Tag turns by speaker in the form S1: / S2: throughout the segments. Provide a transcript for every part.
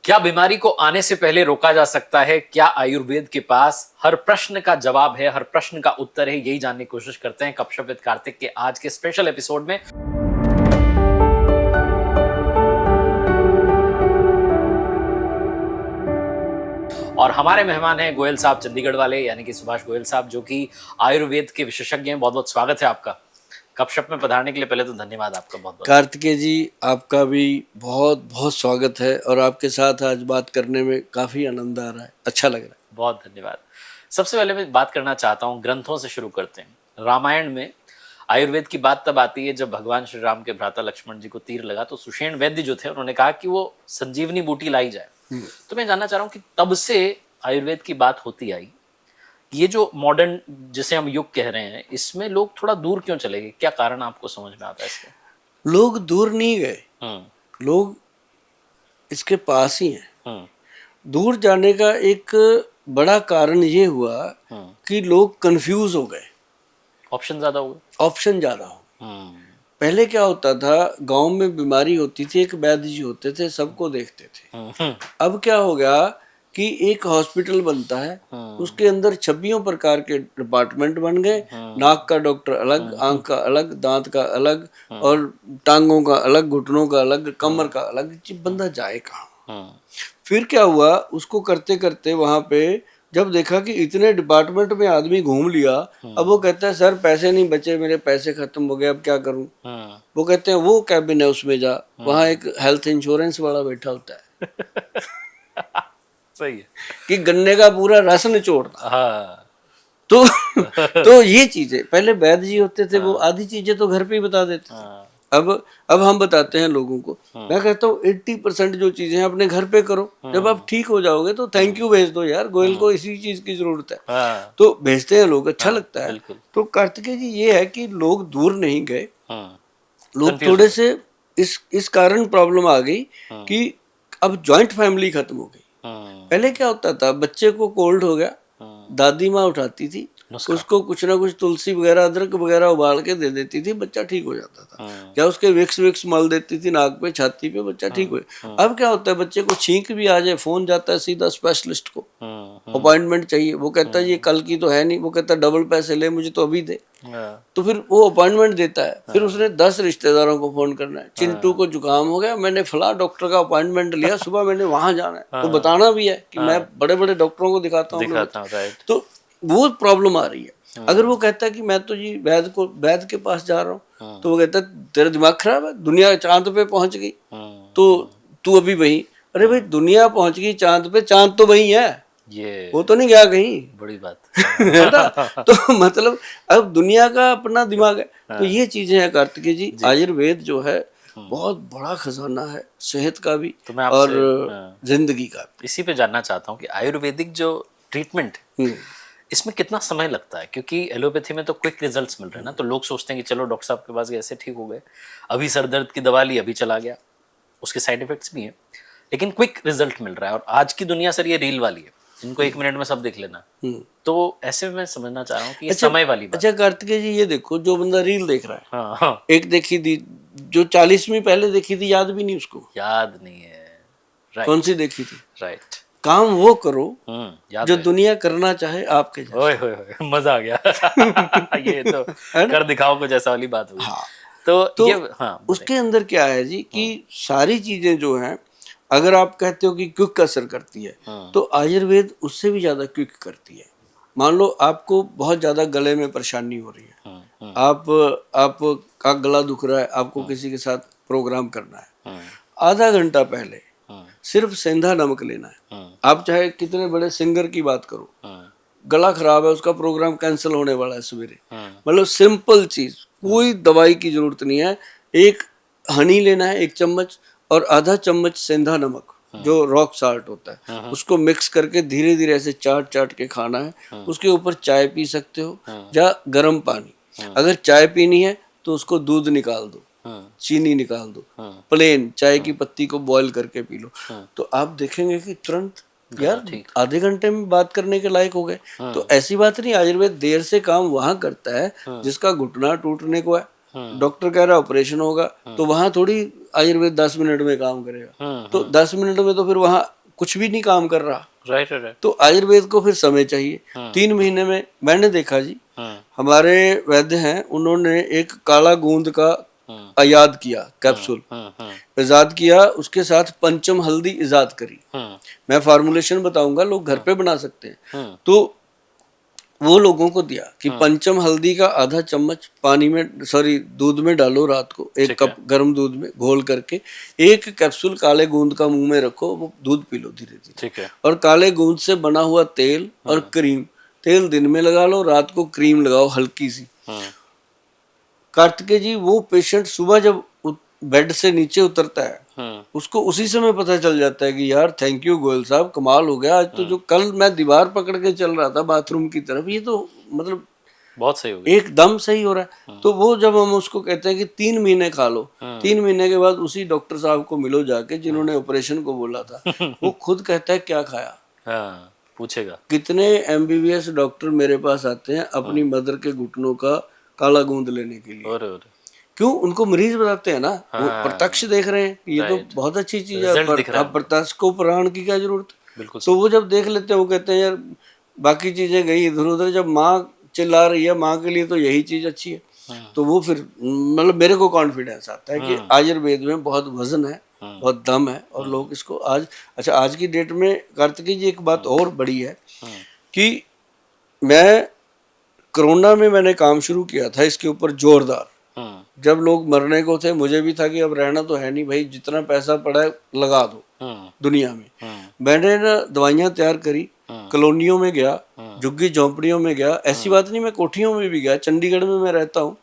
S1: क्या बीमारी को आने से पहले रोका जा सकता है? क्या आयुर्वेद के पास हर प्रश्न का जवाब है, हर प्रश्न का उत्तर है? यही जानने की कोशिश करते हैं गपशप विद कार्तिक के आज के स्पेशल एपिसोड में। और हमारे मेहमान हैं गोयल साहब चंडीगढ़ वाले, यानी कि सुभाष गोयल साहब, जो कि आयुर्वेद के विशेषज्ञ हैं। बहुत बहुत स्वागत है आपका गपशप में पधारने के लिए। पहले तो धन्यवाद आपका बहुत बहुत।
S2: कार्तिकेय जी, आपका भी बहुत बहुत स्वागत है और आपके साथ आज बात करने में काफ़ी आनंद आ रहा है, अच्छा लग रहा है।
S1: बहुत धन्यवाद। सबसे पहले मैं बात करना चाहता हूँ, ग्रंथों से शुरू करते हैं। रामायण में आयुर्वेद की बात तब आती है जब भगवान श्री राम के भ्राता लक्ष्मण जी को तीर लगा, तो सुषेण वैद्य जो थे उन्होंने कहा कि वो संजीवनी बूटी लाई जाए। तो मैं जानना चाह रहा हूँ कि तब से आयुर्वेद की बात होती आई, ये जो मॉडर्न जिसे हम युग कह रहे हैं, इसमें लोग थोड़ा दूर क्यों चले गए? क्या कारण आपको समझ में आता है इसके?
S2: लोग दूर नहीं गए, लोग इसके पास ही हैं। दूर जाने का एक बड़ा कारण ये हुआ कि लोग कंफ्यूज हो गए,
S1: ऑप्शन ज्यादा हो गए।
S2: ऑप्शन ज्यादा हो गए। पहले क्या होता था, गांव में बीमारी होती थी, एक वैद्य जी होते थे, सबको देखते थे। अब क्या हो गया कि एक हॉस्पिटल बनता है, उसके अंदर 26 प्रकार के डिपार्टमेंट बन गए। नाक का डॉक्टर अलग, आंख का अलग, दांत का अलग, और टांगों का अलग, घुटनों का अलग, कमर का अलग। बंदा जाए कहाँ? फिर क्या हुआ, उसको करते करते वहां पे जब देखा कि इतने डिपार्टमेंट में आदमी घूम लिया, अब वो कहता है सर पैसे नहीं बचे, मेरे पैसे खत्म हो गए, अब क्या करूं? वो कहते हैं वो कैबिन है उसमें जा, वहां एक हेल्थ इंश्योरेंस वाला बैठा होता है।
S1: सही है
S2: कि गन्ने का पूरा रस निचोड़ता।
S1: हाँ।
S2: तो ये चीजें पहले वैद्य जी होते थे, वो आधी चीजें तो घर पे ही बता देते थे। अब हम बताते हैं लोगों को। मैं कहता हूँ 80% जो चीजें हैं अपने घर पे करो, जब आप ठीक हो जाओगे तो थैंक यू भेज दो, यार गोयल को इसी चीज की जरूरत है। तो भेजते हैं लोग, अच्छा लगता है। तो कार्तिकेय जी, ये है कि लोग दूर नहीं गए, लोग थोड़े से इस कारण प्रॉब्लम आ गई कि अब ज्वाइंट फैमिली खत्म हो गई। पहले क्या होता था, बच्चे को कोल्ड हो गया, दादी माँ उठाती थी, उसको कुछ ना कुछ तुलसी वगैरह, अदरक वगैरह उबाल के दे देती थी, बच्चा ठीक हो जाता था। या उसके विक्स मल देती थी नाक पे, छाती पे, बच्चा ठीक हो। अब क्या होता है, बच्चे को छींक भी आ जाए, फोन जाता है सीधा स्पेशलिस्ट को, अपॉइंटमेंट चाहिए। वो कहता है ये कल की तो है नहीं, वो कहता है डबल पैसे ले, मुझे तो अभी दे। तो फिर वो अपॉइंटमेंट देता है, फिर उसने 10 रिश्तेदारों को फोन करना है, चिंटू को जुकाम हो गया, मैंने फला डॉक्टर का अपॉइंटमेंट लिया, सुबह मैंने वहां जाना है। तो बताना भी है कि मैं बड़े बड़े डॉक्टरों को दिखाता हूँ। तो वो प्रॉब्लम आ रही है। अगर वो कहता है कि मैं तो जी वैद्य के पास जा रहा हूँ, तो वो कहता है तेरा दिमाग खराब है, दुनिया चांद पे पहुंच गई, तो तू अभी वही। अरे भाई, दुनिया पहुंच गई चांद पे, चांद तो वही है, ये वो तो नहीं गया कहीं। बड़ी बात है ना? तो मतलब अब दुनिया का अपना दिमाग है। तो ये चीजें हैं कार्तिकेय जी। आयुर्वेद जो है बहुत बड़ा खजाना है, सेहत का भी तो और जिंदगी का भी।
S1: इसी पे जानना चाहता हूँ कि आयुर्वेदिक जो ट्रीटमेंट, इसमें कितना समय लगता है? क्योंकि एलोपैथी में तो क्विक रिजल्ट्स मिल रहे हैं ना, तो लोग सोचते हैं कि चलो डॉक्टर साहब के पास गए, ऐसे ठीक हो गए, अभी सर दर्द की दवा ली, अभी चला गया। उसके साइड इफेक्ट्स भी हैं, लेकिन क्विक रिजल्ट मिल रहा है। और आज की दुनिया सर ये रील वाली है, इनको 1 मिनट में सब देख लेना। तो ऐसे में मैं समझना चाह रहा हूँ कि ये समय वाली बात।
S2: अच्छा कार्तिकेय जी, ये देखो, जो बंदा रील देख रहा है, एक देखी थी जो 40वीं पहले देखी थी, याद भी नहीं उसको,
S1: याद नहीं है।
S2: कौन सी देखी थी?
S1: राइट।
S2: काम वो करो जो दुनिया करना चाहे आपके जैसे।
S1: ओए होए, मजा आ गया। ये तो कर दिखाओ कुछ ऐसा वाली बात हुई। तो ये
S2: उसके अंदर क्या है जी कि सारी चीजें जो हैं, अगर आप कहते हो कि क्विक असर करती है, तो आयुर्वेद उससे भी ज्यादा क्विक करती है। मान लो आपको बहुत ज्यादा गले में परेशानी हो रही है, आप का गला दुख रहा है, आपको किसी के साथ प्रोग्राम करना है, आधा घंटा पहले सिर्फ सेंधा नमक लेना है। आप चाहे कितने बड़े सिंगर की बात करो, गला खराब है, उसका प्रोग्राम कैंसिल होने वाला है सवेरे, मतलब सिंपल चीज, कोई दवाई की जरूरत नहीं है। एक हनी लेना है 1 चम्मच, और आधा चम्मच सेंधा नमक जो रॉक साल्ट होता है, उसको मिक्स करके धीरे धीरे ऐसे चाट के खाना है। उसके ऊपर चाय पी सकते हो या गर्म पानी। अगर चाय पीनी है तो उसको दूध निकाल दो, चीनी निकाल दो, प्लेन चाय की पत्ती को बॉईल करके पी लो। तो आप देखेंगे कि तुरंत यार आधे घंटे में बात करने के लायक हो गए। तो ऐसी बात नहीं, आयुर्वेद देर से काम वहां करता है जिसका घुटना टूटने को है, डॉक्टर कह रहा है ऑपरेशन होगा, तो वहां थोड़ी आयुर्वेद 10 मिनट में काम करेगा। तो 10 मिनट में तो फिर वहां कुछ भी नहीं काम कर रहा।
S1: Right right.
S2: तो आयुर्वेद को फिर समय चाहिए। 3 महीने में मैंने देखा जी, हमारे वैद्य हैं, उन्होंने एक काला गूंद का इजाद किया, कैप्सूल इजाद किया, उसके साथ पंचम हल्दी इजाद करी। मैं फार्मूलेशन बताऊंगा, लोग घर पे बना सकते हैं। तो वो लोगों को दिया कि पंचम हल्दी का आधा चम्मच पानी में, सॉरी दूध में डालो, रात को 1 कप गर्म दूध में घोल करके 1 कैप्सूल काले गूंद का मुंह में रखो, वो दूध पी लो धीरे धीरे।
S1: ठीक है।
S2: और काले गूंद से बना हुआ तेल और क्रीम, तेल दिन में लगा लो, रात को क्रीम लगाओ हल्की सी। कार्तिकेय जी, वो पेशेंट सुबह जब बेड से नीचे उतरता है, उसको उसी समय पता चल जाता है कि यार थैंक यू गोयल साहब, कमाल हो गया आज तो। जो कल मैं दीवार पकड़ के चल रहा था बाथरूम की तरफ, ये तो मतलब
S1: बहुत सही हो गया,
S2: एकदम सही हो रहा है। तो वो जब हम उसको कहते हैं कि 3 महीने खा लो, 3 महीने के बाद उसी डॉक्टर साहब को मिलो जाके जिन्होंने ऑपरेशन को बोला था, वो खुद कहता है क्या खाया।
S1: पूछेगा। कितने
S2: MBBS डॉक्टर मेरे पास आते हैं अपनी मदर के घुटनों का काला गूंद लेने के लिए।
S1: और
S2: क्यों? उनको मरीज बताते हैं ना, वो प्रत्यक्ष देख रहे हैं, ये तो बहुत अच्छी चीज है, अब प्रत्यक्ष को पुराण की क्या जरूरत।
S1: बिल्कुल।
S2: तो वो जब देख लेते हैं, वो कहते हैं यार बाकी चीजें गई इधर उधर, जब माँ चिल्ला रही है, माँ के लिए तो यही चीज अच्छी है। तो वो फिर मतलब मेरे को कॉन्फिडेंस आता है कि आयुर्वेद में बहुत वजन है, बहुत दम है, और लोग इसको आज, अच्छा आज की डेट में कार्तिकेय जी एक बात और बड़ी है कि मैं कोरोना में मैंने काम शुरू किया था इसके ऊपर जोरदार। जब लोग मरने को थे, मुझे भी था कि अब रहना तो है नहीं भाई, जितना पैसा पड़ा है लगा दो दुनिया में। मैंने ना दवाइयाँ तैयार करी, कॉलोनियों में गया, झुग्गी झोंपड़ियों में गया, ऐसी बात नहीं मैं कोठियों में भी गया, चंडीगढ़ में मैं रहता हूँ,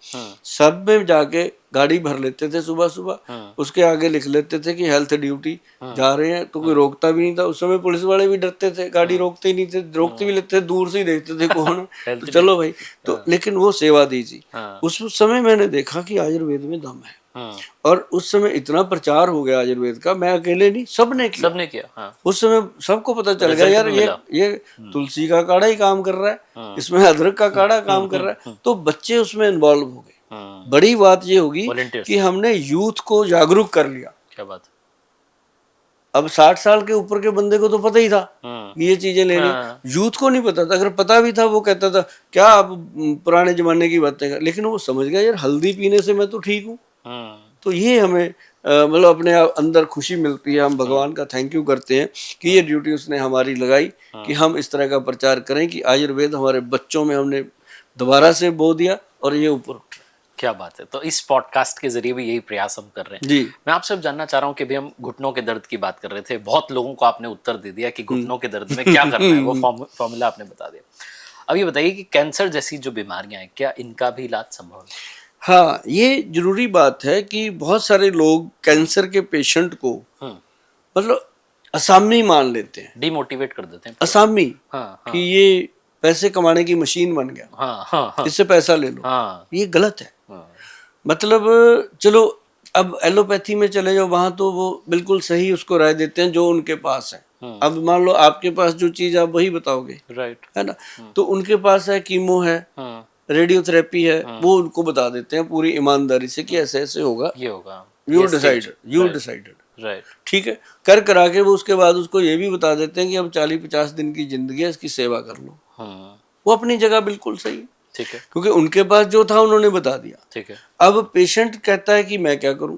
S2: सब में जाके गाड़ी भर लेते थे सुबह सुबह, उसके आगे लिख लेते थे कि हेल्थ ड्यूटी जा रहे हैं, तो कोई रोकता भी नहीं था। उस समय पुलिस वाले भी डरते थे, गाड़ी रोकते ही नहीं थे, रोकते भी लेते थे, दूर से ही देखते थे कौन है, तो चलो भाई। तो लेकिन वो सेवा दी थी। उस समय मैंने देखा कि आयुर्वेद में दम है, और उस समय इतना प्रचार हो गया आयुर्वेद का, मैं अकेले नहीं, सबने किया। उस समय सबको पता चल गया यार ये तुलसी का काढ़ा ही काम कर रहा है, इसमें अदरक का काढ़ा काम कर रहा है। तो बच्चे उसमें इन्वॉल्व हो गए। बड़ी बात ये होगी कि हमने यूथ को जागरूक कर लिया।
S1: क्या बात।
S2: अब 60 साल के ऊपर के बंदे को तो पता ही था कि ये चीजें लेनी, यूथ को नहीं पता था। अगर पता भी था वो कहता था क्या आप पुराने जमाने की बातें कर, लेकिन वो समझ गया यार हल्दी पीने से मैं तो ठीक हूँ। तो ये हमें मतलब अपने अंदर खुशी मिलती है, हम भगवान का थैंक यू करते हैं कि ये ड्यूटी उसने हमारी लगाई कि हम इस तरह का प्रचार करें कि आयुर्वेद हमारे बच्चों में हमने दोबारा से बो दिया और ये ऊपर उठ रहा है।
S1: क्या बात है। तो इस पॉडकास्ट के जरिए भी यही प्रयास हम कर रहे हैं
S2: जी।
S1: मैं आपसे अब जानना चाह रहा हूँ कि भी हम घुटनों के दर्द की बात कर रहे थे, बहुत लोगों को आपने उत्तर दे दिया कि घुटनों के दर्द में क्या करना है, वो फॉर्मूला आपने बता दिया। अब ये बताइए कि कैंसर जैसी जो बीमारियां हैं, क्या इनका भी इलाज संभव है?
S2: हाँ, ये जरूरी बात है कि बहुत सारे लोग कैंसर के पेशेंट को मतलब असामी मान लेते हैं,
S1: डिमोटिवेट कर देते हैं
S2: असामी। कि ये पैसे कमाने की मशीन बन गया, इससे पैसा ले लो। ये गलत है। मतलब चलो अब एलोपैथी में चले जाओ, वहां तो वो बिल्कुल सही उसको राय देते हैं जो उनके पास है। अब मान लो आपके पास जो चीज आप वही बताओगे, राइट है ना। तो उनके पास है कीमो है, रेडियोथेरेपी है, वो उनको बता देते हैं पूरी ईमानदारी से कि ऐसे ऐसे होगा, ये होगा, यू डिसाइडेड, राइट, ठीक है। कर करा के वो उसके बाद उसको ये भी बता देते हैं कि अब 40-50 दिन की जिंदगी है, इसकी सेवा कर लो। वो अपनी जगह बिल्कुल सही है, ठीक है, क्योंकि उनके पास जो था उन्होंने बता दिया, ठीक है। अब पेशेंट कहता है कि मैं क्या करूं,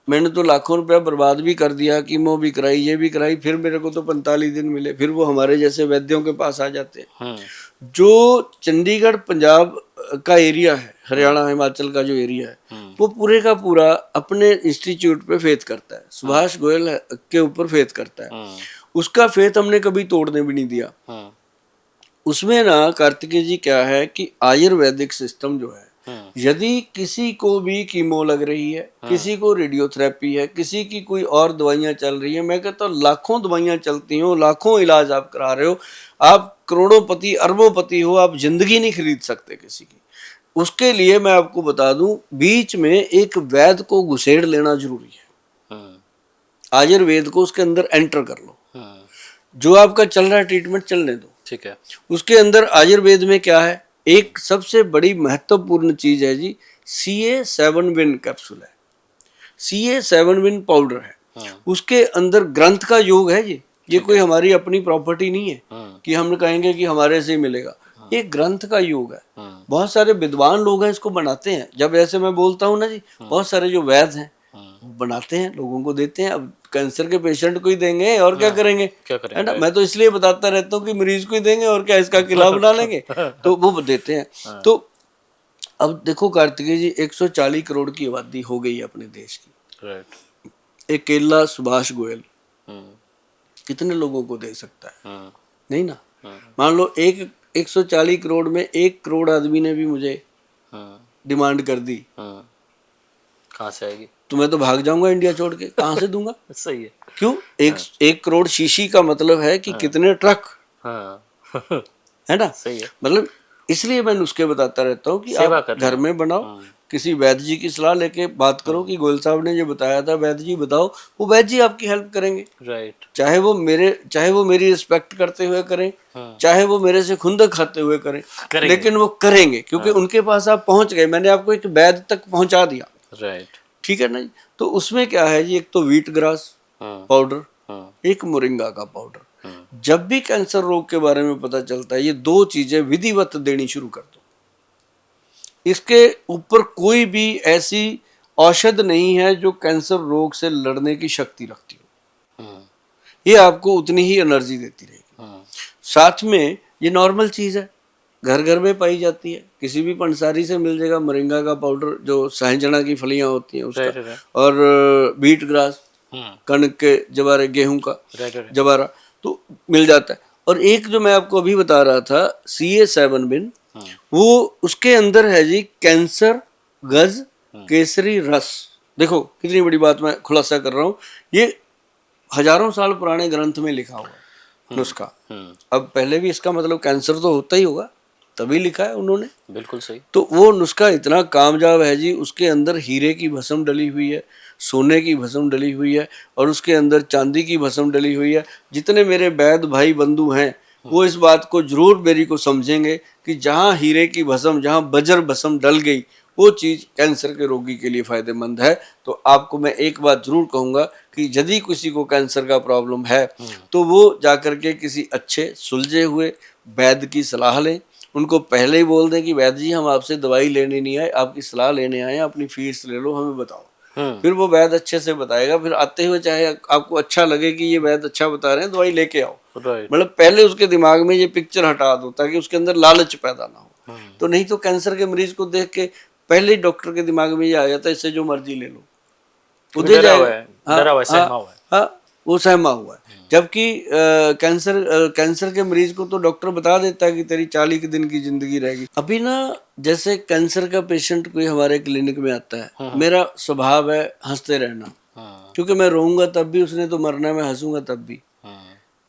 S2: मैंने तो लाखों रुपया बर्बाद भी कर दिया, कीमो भी कराई, ये भी कराई, फिर मेरे को तो 45 दिन मिले। फिर वो हमारे जैसे वैद्यों के पास आ जाते हैं। जो चंडीगढ़ पंजाब का एरिया है, हरियाणा हिमाचल का जो एरिया है, वो पूरे का पूरा अपने इंस्टीट्यूट पे फेथ करता है, सुभाष गोयल के ऊपर फेथ करता है। उसका फेथ हमने कभी तोड़ने भी नहीं दिया। उसमें ना कार्तिकेय जी क्या है कि आयुर्वेदिक सिस्टम जो है, यदि किसी को भी कीमो लग रही है, किसी को रेडियोथेरेपी है, किसी की कोई और दवाइयां चल रही है, मैं कहता हूँ लाखों दवाइयां चलती हो, लाखों इलाज आप करा रहे हो, आप करोड़ोंपति अरबोंपति हो, आप जिंदगी नहीं खरीद सकते किसी की। उसके लिए मैं आपको बता दूं, बीच में एक वैद्य को घुसेड़ लेना जरूरी है। आयुर्वेद को उसके अंदर एंटर कर लो, जो आपका चल रहा है ट्रीटमेंट चलने दो, ठीक है। उसके अंदर आयुर्वेद में क्या है, एक सबसे बड़ी महत्वपूर्ण चीज है जी, CA7 विन कैप्सूल है, CA7 विन पाउडर है, उसके अंदर ग्रंथ का योग है जी, ये कोई हमारी अपनी प्रॉपर्टी नहीं है कि हम कहेंगे कि हमारे से ही मिलेगा, ये ग्रंथ का योग है। बहुत सारे विद्वान लोग हैं इसको बनाते हैं, जब ऐसे मैं बोलता हूँ ना जी, बहुत सारे जो वैद्य हैं वो बनाते हैं, लोगों को देते हैं। अब कैंसर के पेशेंट को ही देंगे और क्या करेंगे, है ना। मैं तो इसलिए बताता रहता हूँ कि मरीज को ही देंगे और क्या इसका किला बना लेंगे, तो वो देते हैं। तो अब देखो कार्तिकेय जी, 140 करोड़ की आबादी हो गई है अपने देश की। एक केला सुभाष गोयल कितने लोगों को दे सकता है, नहीं ना। मान लो 140 करोड़ में 1 करोड़ आदमी ने भी मुझे डिमांड कर दी,
S1: कहाँ से आएगी,
S2: तो मैं तो भाग जाऊंगा इंडिया छोड़ के, कहाँ से दूंगा।
S1: सही है।
S2: क्यों, एक करोड़ शीशी का मतलब है कि कितने ट्रक, है ना।
S1: सही है।
S2: मतलब इसलिए मैं नुस्खे बताता रहता हूँ कि आप घर में बनाओ, किसी वैद्य जी की सलाह लेके बात करो कि गोयल साहब ने जो बताया था वैद्य जी बताओ, वो वैद्य जी आपकी हेल्प करेंगे।
S1: राइट।
S2: चाहे वो मेरी रिस्पेक्ट करते हुए करें, चाहे वो मेरे से खुंदक खाते हुए करें, लेकिन वो करेंगे, क्योंकि उनके पास आप पहुंच गए, मैंने आपको एक वैद्य तक पहुंचा दिया।
S1: राइट।
S2: ठीक है ना जी। तो उसमें क्या है जी, एक तो व्हीट ग्रास पाउडर, एक मोरिंगा का पाउडर। जब भी कैंसर रोग के बारे में पता चलता है, ये 2 चीजें विधिवत देनी शुरू कर दो। इसके ऊपर कोई भी ऐसी औषध नहीं है जो कैंसर रोग से लड़ने की शक्ति रखती हो, ये आपको उतनी ही एनर्जी देती रहेगी। साथ में ये नॉर्मल चीज है, घर घर में पाई जाती है, किसी भी पंसारी से मिल जाएगा मोरिंगा का पाउडर, जो सहजना की फलियां होती हैं उसका, और व्हीट ग्रास, कणक के जवारे, गेहूं का जवारा, तो मिल जाता है। और एक जो मैं आपको अभी बता रहा था, CA7 विन, वो उसके अंदर है जी कैंसर गज केसरी रस। देखो कितनी बड़ी बात मैं खुलासा कर रहा हूँ, ये हजारों साल पुराने ग्रंथ में लिखा हुआ है नुस्खा। अब पहले भी इसका मतलब कैंसर तो होता ही होगा, तभी लिखा है उन्होंने।
S1: बिल्कुल सही।
S2: तो वो नुस्खा इतना कामयाब है जी, उसके अंदर हीरे की भस्म डली हुई है, सोने की भस्म डली हुई है, और उसके अंदर चांदी की भस्म डली हुई है। जितने मेरे वैद्य भाई बंधु हैं वो इस बात को जरूर मेरी को समझेंगे कि जहाँ हीरे की भस्म, जहाँ बजर भस्म डल गई, वो चीज कैंसर के रोगी के लिए फायदेमंद है। तो आपको मैं एक बात जरूर कहूंगा कि यदि किसी को कैंसर का प्रॉब्लम है तो वो जाकर के किसी अच्छे सुलझे हुए वैद्य की सलाह लें। उनको पहले ही बोल दें कि वैद्य जी हम आपसे दवाई लेने नहीं आए, आपकी सलाह लेने आए हैं, अपनी फीस ले लो, हमें बताओ। फिर वो वैद्य अच्छे से बताएगा, फिर आते हुए चाहे आपको अच्छा लगे कि ये वैद्य अच्छा बता रहे हैं, दवाई लेके आओ। मतलब पहले उसके दिमाग में ये पिक्चर हटा दो ताकि उसके अंदर लालच पैदा ना हो। तो नहीं तो कैंसर के मरीज को देख के पहले ही डॉक्टर के दिमाग में ये आ जाता है इससे जो मर्जी ले लो, वो दे जाएगा। हाँ, वो सहमा हुआ है। जबकि कैंसर के मरीज को तो डॉक्टर बता देता है कि तेरी 40 दिन की जिंदगी रहेगी। अभी ना जैसे कैंसर का पेशेंट कोई हमारे क्लिनिक में आता है, मेरा स्वभाव है हंसते रहना, क्योंकि मैं रोऊंगा तब भी, उसने तो मरना है, मैं हंसूंगा तब भी,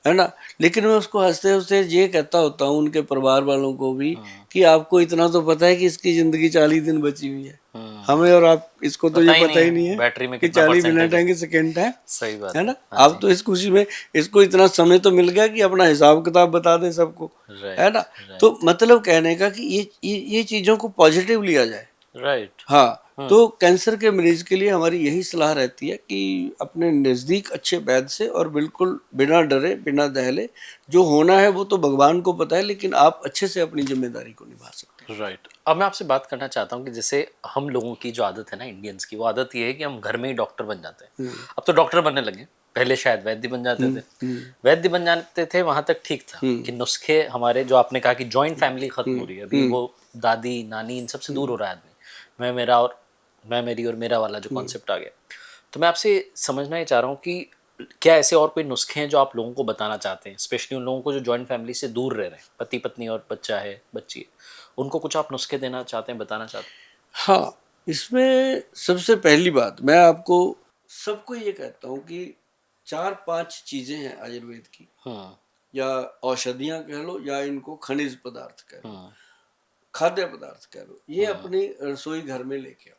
S2: है ना। लेकिन मैं उसको हंसते हंसते ये कहता होता हूँ उनके परिवार वालों को भी कि आपको इतना तो पता है कि इसकी जिंदगी 40 दिन बची हुई है, हमें और आप इसको तो ये पता ही नहीं है
S1: बैटरी में
S2: कि 40 मिनट है कि सेकंड है।
S1: सही बात
S2: है ना। आप तो इस खुशी में, इसको इतना समय तो मिल गया कि अपना हिसाब किताब बता दे सबको, है ना। तो मतलब कहने का कि ये चीजों को पॉजिटिव लिया जाए।
S1: राइट।
S2: हाँ, तो कैंसर के मरीज के लिए हमारी यही सलाह रहती है कि अपने नज़दीक अच्छे वैद्य से, और बिल्कुल बिना डरे बिना दहले, जो होना है वो तो भगवान को पता है, लेकिन आप अच्छे से अपनी जिम्मेदारी को निभा सकते हैं।
S1: राइट। अब मैं आपसे बात करना चाहता हूँ कि जैसे हम लोगों की जो आदत है ना, इंडियंस की, वो आदत ये है कि हम घर में ही डॉक्टर बन जाते हैं। अब तो डॉक्टर बनने लगे, पहले शायद वैद्य बन जाते थे। वैद्य बन जाते थे, वहां तक ठीक था कि नुस्खे हमारे, जो आपने कहा कि जॉइंट फैमिली खत्म हो रही है अभी, वो दादी नानी इन सबसे दूर हो रहा है आदमी, मैं मेरी और मेरा वाला जो कॉन्सेप्ट आ गया। तो मैं आपसे समझना ही चाह रहा हूँ कि क्या ऐसे और कोई नुस्खे हैं जो आप लोगों को बताना चाहते हैं, स्पेशली उन लोगों को जो जॉइंट फैमिली से दूर रह रहे हैं, पति पत्नी और बच्चा है, बच्ची है, उनको कुछ आप नुस्खे देना चाहते हैं, बताना चाहते हैं?
S2: हाँ, इसमें सबसे पहली बात मैं आपको सबको ये कहता हूँ कि 4-5 चीजें हैं आयुर्वेद की, या औषधियां कह लो, या इनको खनिज पदार्थ कह लो, खाद्य पदार्थ कह लो, ये अपनी रसोई घर में लेके आओ,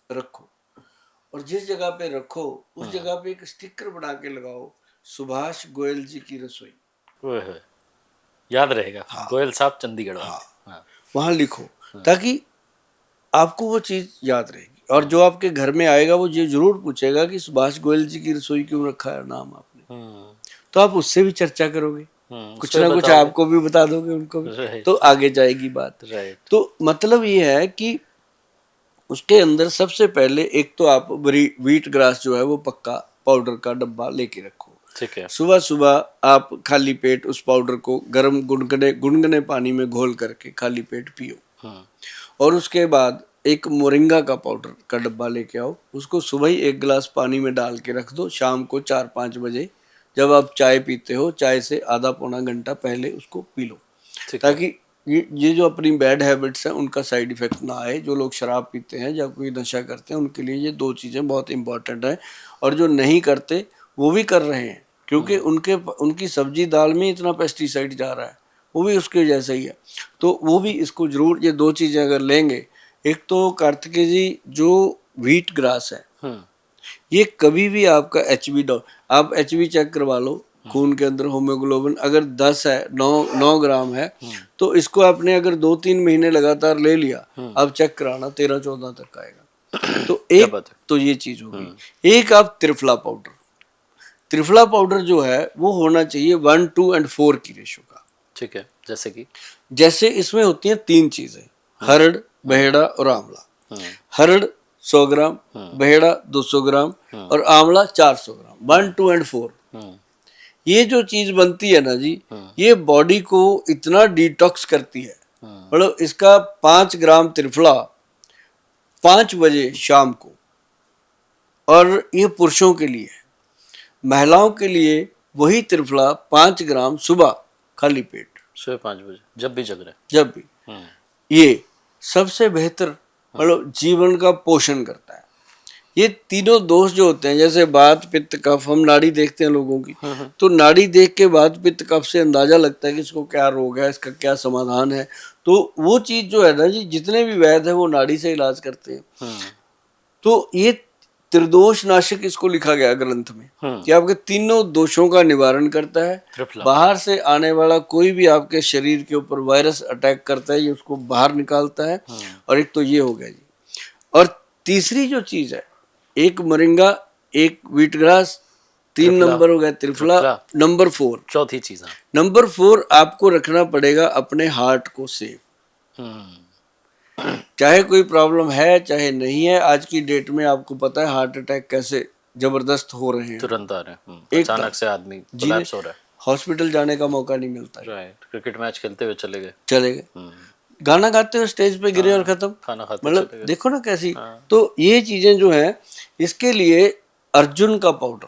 S2: रखो, और जिस जगह पे रखो उस जगह पे एक स्टिकर बना के लगाओ, सुभाष गोयल जी की रसोई।
S1: याद रहेगा। हाँ। गोयल साहब चंडीगढ़।
S2: हाँ।
S1: हाँ।
S2: वहां लिखो, ताकि आपको वो चीज याद रहेगी। और जो आपके घर में आएगा वो ये जरूर पूछेगा कि सुभाष गोयल जी की रसोई क्यों रखा है नाम आपने, तो आप उससे भी चर्चा करोगे, कुछ
S1: उसको
S2: ना कुछ
S1: बताओगे।
S2: आपको भी बता दोगे उनको भी,
S1: राइट।
S2: तो आगे जाएगी बात।
S1: राइट।
S2: तो मतलब ये है कि उसके अंदर सबसे पहले एक तो आप व्हीट ग्रास जो है वो पक्का पाउडर का डब्बा लेके रखो।
S1: ठीक है।
S2: सुबह सुबह आप खाली पेट उस पाउडर को गर्म गुनगुने गुनगुने पानी में घोल करके खाली पेट पियो। और उसके बाद एक मोरिंगा का पाउडर का डब्बा लेके आओ, उसको सुबह ही 1 गिलास पानी में डाल के रख दो, शाम को 4-5 बजे जब आप चाय पीते हो, चाय से आधा पौना घंटा पहले उसको पी लो, ताकि ये जो अपनी बैड हैबिट्स हैं उनका साइड इफेक्ट ना आए। जो लोग शराब पीते हैं या कोई नशा करते हैं उनके लिए ये 2 चीज़ें बहुत इंपॉर्टेंट है, और जो नहीं करते वो भी कर रहे हैं, क्योंकि उनकी सब्जी दाल में इतना पेस्टिसाइड जा रहा है, वो भी उसके जैसा ही है। तो वो भी इसको जरूर, ये 2 चीज़ें अगर लेंगे, एक तो कार्तिकेय जी जो व्हीट ग्रास है ये कभी भी आपका HB आप HB चेक करवा लो, खून के अंदर होमोग्लोबिन अगर 10 है, 9 ग्राम है, तो इसको आपने अगर 2-3 महीने लगातार ले लिया, आप चेक कराना 13-14 तक आएगा। तो एक तो ये चीज होगी। एक आप त्रिफला पाउडर, त्रिफला पाउडर जो है वो होना चाहिए 1, 2 और 4 की रेशो का।
S1: ठीक है। जैसे कि
S2: जैसे इसमें होती हैं 3 चीजें, हरड़, बहेड़ा और आंवला। हरड़ 100 ग्राम, बहेड़ा 200 ग्राम और आंवला 400 ग्राम, 1, 2 और 4। ये जो चीज बनती है ना जी, ये बॉडी को इतना डिटॉक्स करती है, मतलब इसका 5 ग्राम त्रिफला 5 बजे शाम को, और ये पुरुषों के लिए है। महिलाओं के लिए वही त्रिफला 5 ग्राम सुबह खाली पेट,
S1: सुबह 5 बजे जब भी जग रहे,
S2: जब भी। ये सबसे बेहतर मतलब जीवन का पोषण करता है। ये तीनों दोष जो होते हैं, जैसे वात पित्त कफ, हम नाड़ी देखते हैं लोगों की, तो नाड़ी देख के वात पित्त कफ से अंदाजा लगता है कि इसको क्या रोग है, इसका क्या समाधान है। तो वो चीज जो है ना जी, जितने भी वैद्य है वो नाड़ी से इलाज करते हैं। तो ये त्रिदोष नाशक इसको लिखा गया ग्रंथ में कि आपके तीनों दोषों का निवारण करता है। बाहर से आने वाला कोई भी आपके शरीर के ऊपर वायरस अटैक करता है, ये उसको बाहर निकालता है। और एक तो ये हो गया जी, और तीसरी जो चीज है, एक मोरिंगा, एक व्हीट ग्रास, 3 नंबर हो गया त्रिफला, नंबर 4
S1: चौथी चीज।
S2: नंबर 4 आपको रखना पड़ेगा अपने हार्ट को सेफ। चाहे कोई प्रॉब्लम है चाहे नहीं है, आज की डेट में आपको पता है हार्ट अटैक कैसे जबरदस्त हो रहे हैं,
S1: तुरंत आ रहे हैं, अचानक से आदमी कोलैप्स हो रहा है,
S2: हॉस्पिटल जाने का मौका नहीं मिलता है।
S1: राइट। क्रिकेट मैच खेलते हुए चले गए,
S2: गाना गाते हुए स्टेज पे गिरे और खत्म,
S1: खाना खाते
S2: मतलब देखो ना कैसी। तो ये चीजें जो हैं, इसके लिए अर्जुन का पाउडर,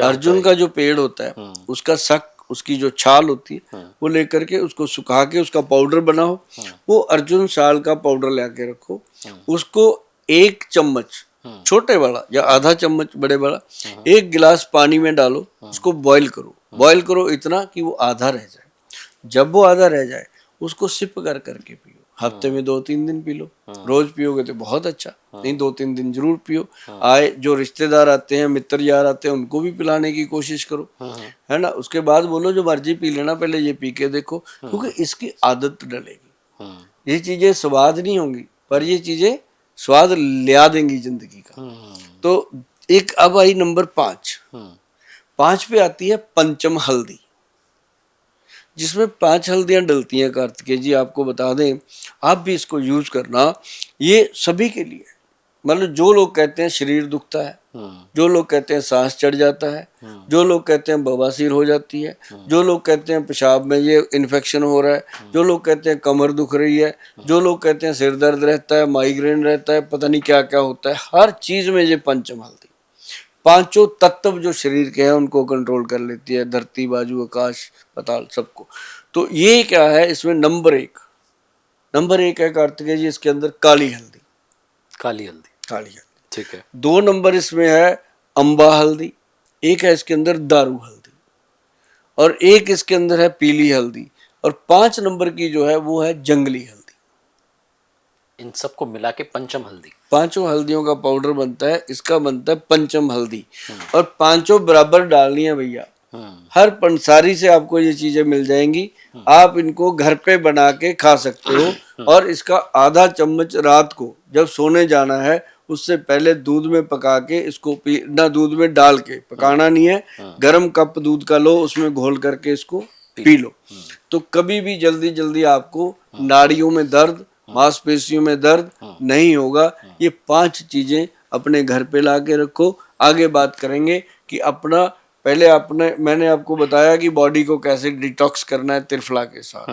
S2: अर्जुन का जो पेड़ होता है उसका सक, उसकी जो छाल होती है वो लेकर के उसको सुखा के उसका पाउडर बनाओ। वो अर्जुन साल का पाउडर लेके रखो, उसको 1 चम्मच छोटे वाला या आधा चम्मच बड़े वाला 1 गिलास पानी में डालो, उसको बॉईल करो। बॉईल करो इतना कि वो आधा रह जाए। जब वो आधा रह जाए उसको सिप कर करके पियो। हफ्ते में 2-3 दिन पी लो, रोज पियोगे तो बहुत अच्छा, नहीं 2-3 दिन जरूर पियो। आए जो रिश्तेदार आते हैं, मित्र यार आते हैं, उनको भी पिलाने की कोशिश करो, है ना। उसके बाद बोलो जो मर्जी पी लेना, पहले ये पी के देखो, क्योंकि इसकी आदत डलेगी। ये चीजें स्वाद नहीं होंगी, पर ये चीजें स्वाद लिया देंगी जिंदगी का। तो एक अब आई नंबर 5 पे आती है पंचम हल्दी, जिसमें 5 हल्दियां डलती हैं। कार्तिकेय जी आपको बता दें, आप भी इसको यूज करना, ये सभी के लिए, मतलब जो लोग कहते हैं शरीर दुखता है, जो लोग कहते हैं सांस चढ़ जाता है, जो लोग कहते हैं बवासीर हो जाती है, जो लोग कहते हैं पेशाब में ये इन्फेक्शन हो रहा है, जो लोग कहते हैं कमर दुख रही है, जो लोग कहते हैं सिर दर्द रहता है, माइग्रेन रहता है, पता नहीं क्या क्या होता है, हर चीज में ये पंचम हल्दी, 5 तत्व जो शरीर के हैं उनको कंट्रोल कर लेती है, धरती बाजू आकाश पताल सबको। तो ये क्या है, इसमें नंबर 1 है कार्तिकेय जी इसके अंदर काली हल्दी, काली हल्दी,
S1: ठीक है।
S2: 2 नंबर इसमें है अम्बा हल्दी, 1 है इसके अंदर दारू हल्दी, और 1 इसके अंदर है पीली हल्दी, और 5 नंबर की जो है वो है जंगली हल्दी।
S1: इन सबको मिला के पंचम हल्दी,
S2: 5 हल्दियों का पाउडर बनता है, इसका बनता है पंचम हल्दी। और 5 बराबर डालनी है भैया, हर पंसारी से आपको ये चीजें मिल जाएंगी। आप इनको घर पे बना के खा सकते हो। और इसका आधा चम्मच रात को जब सोने जाना है उससे पहले दूध में पका के इसको पीना, दूध में डाल के, पकाना नहीं है, गर्म कप दूध का लो, उसमें घोल करके इसको पी लो। तो कभी भी जल्दी जल्दी आपको नाड़ियों में दर्द, मांसपेशियों में दर्द नहीं होगा। ये 5 चीजें अपने घर पे ला के रखो। आगे बात करेंगे कि अपना, पहले मैंने आपको बताया कि बॉडी को कैसे डिटॉक्स करना है त्रिफला के साथ।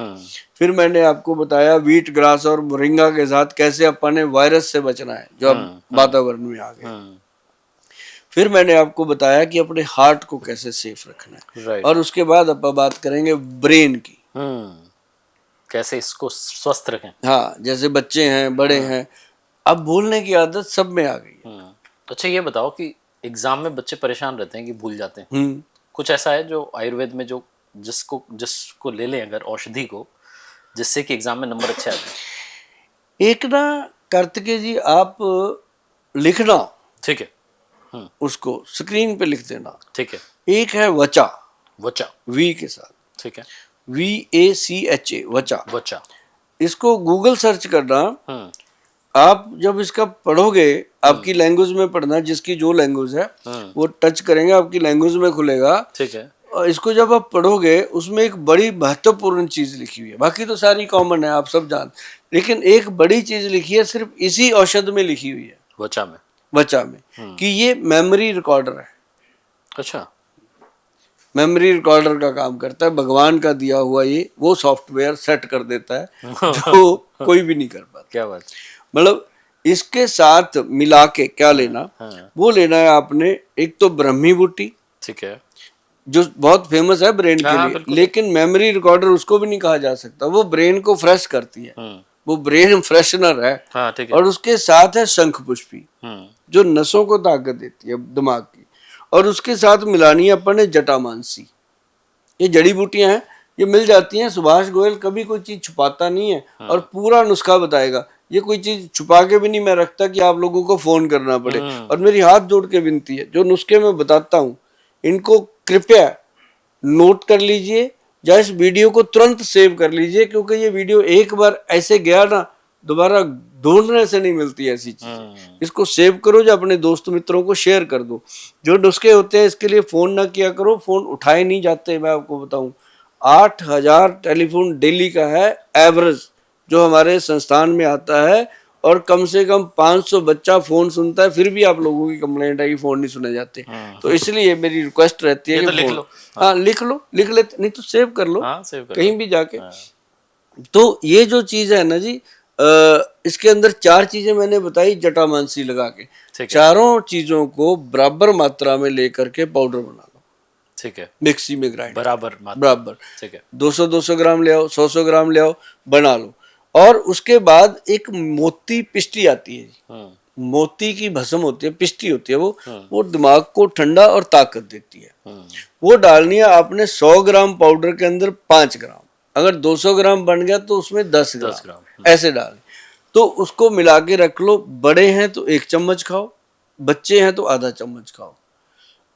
S2: फिर मैंने आपको बताया व्हीट ग्रास और मोरिंगा के साथ कैसे अपन ने वायरस से बचना है जो अब वातावरण में आ गए। फिर मैंने आपको बताया कि अपने हार्ट को कैसे सेफ रखना है। और उसके बाद अपन बात करेंगे ब्रेन की,
S1: कैसे इसको स्वस्थ रखें।
S2: हाँ, जैसे बच्चे हैं, बड़े हैं, अब भूलने की आदत सब में आ गई है।
S1: अच्छा ये बताओ कि एग्जाम में बच्चे परेशान रहते हैं कि भूल जाते हैं, कुछ ऐसा है जो आयुर्वेद में जो जिसको ले लें अगर औषधि को, जिससे कि एग्जाम में नंबर अच्छे आते हैं?
S2: एक ना कार्तिकेय जी, आप लिखना,
S1: ठीक है,
S2: उसको स्क्रीन पे लिख देना।
S1: ठीक है।
S2: एक है वचा,
S1: वचा,
S2: वी के साथ,
S1: ठीक है,
S2: VACHA, वचा।
S1: वचा,
S2: इसको गूगल सर्च करना। आप जब इसका पढ़ोगे, आपकी लैंग्वेज में पढ़ना, जिसकी जो लैंग्वेज है वो टच करेंगे, आपकी लैंग्वेज में खुलेगा।
S1: ठीक है।
S2: और इसको जब आप पढ़ोगे उसमें एक बड़ी महत्वपूर्ण चीज लिखी हुई है, बाकी तो सारी कॉमन है, आप सब जान, लेकिन एक बड़ी चीज लिखी है, सिर्फ इसी औषध में लिखी हुई है,
S1: वचा में,
S2: वचा में, कि ये मेमोरी रिकॉर्डर है।
S1: अच्छा,
S2: मेमोरी रिकॉर्डर का काम करता है, भगवान का दिया हुआ ये वो सॉफ्टवेयर सेट कर देता है जो कोई भी नहीं कर पाता।
S1: क्या बात।
S2: मतलब इसके साथ मिला के क्या लेना, वो लेना है आपने, एक तो ब्रह्मी बूटी,
S1: ठीक है,
S2: जो बहुत फेमस है ब्रेन के लिए, लेकिन मेमोरी रिकॉर्डर उसको भी नहीं कहा जा सकता, वो ब्रेन को फ्रेश करती है, वो ब्रेन फ्रेशनर है।
S1: हाँ, ठीक है।
S2: और उसके साथ है शंख पुष्पी, जो नसों को ताकत देती है दिमाग की। और उसके साथ मिलानी है अपन ने जटामानसी। ये जड़ी बूटियां हैं, ये मिल जाती हैं। सुभाष गोयल कभी कोई चीज छुपाता नहीं है और पूरा नुस्खा बताएगा। ये कोई चीज छुपा के भी नहीं मैं रखता कि आप लोगों को फोन करना पड़े। और मेरी हाथ जोड़ के विनती है, जो नुस्खे मैं बताता हूँ इनको कृपया नोट कर लीजिए, या इस वीडियो को तुरंत सेव कर लीजिए, क्योंकि ये वीडियो एक बार ऐसे गया ना, दोबारा ढूंढने से नहीं मिलती ऐसी चीजें। इसको सेव करो, जो अपने दोस्त मित्रों को शेयर कर दो। जो नुस्खे होते हैं इसके लिए फोन ना किया करो, फोन उठाए नहीं जाते। मैं आपको बताऊं, 8000 टेलीफोन डेली का है एवरेज जो हमारे संस्थान में आता है, और कम से कम 500 बच्चा फोन सुनता है, फिर भी आप लोगों की कंप्लेंट है कि फोन नहीं सुने जाते। तो इसलिए मेरी रिक्वेस्ट रहती है कि
S1: तो लिख लो।
S2: हाँ, लिख लो, लिख लेते नहीं तो सेव कर लो,
S1: सेव कर
S2: कहीं भी जाके। तो ये जो चीज है ना जी, इसके अंदर 4 चीजें मैंने बताई जटामानसी लगा के, चारों चीजों को बराबर मात्रा में लेकर के पाउडर बना लो।
S1: ठीक है,
S2: मिक्सी में ग्राइंड
S1: बराबर। ठीक है,
S2: 200 ग्राम ले आओ, 100 ग्राम ले आओ, बना लो। और उसके बाद एक मोती पिष्टी आती है जी, मोती की भस्म होती है, पिष्टी होती है, वो दिमाग को ठंडा और ताकत देती है। वो डालनी है आपने 100 ग्राम पाउडर के अंदर 5 ग्राम, अगर 200 ग्राम बन गया तो उसमें 10 ग्राम ऐसे डालें। तो उसको मिला के रख लो। बड़े हैं तो 1 चम्मच खाओ, बच्चे हैं तो आधा चम्मच खाओ।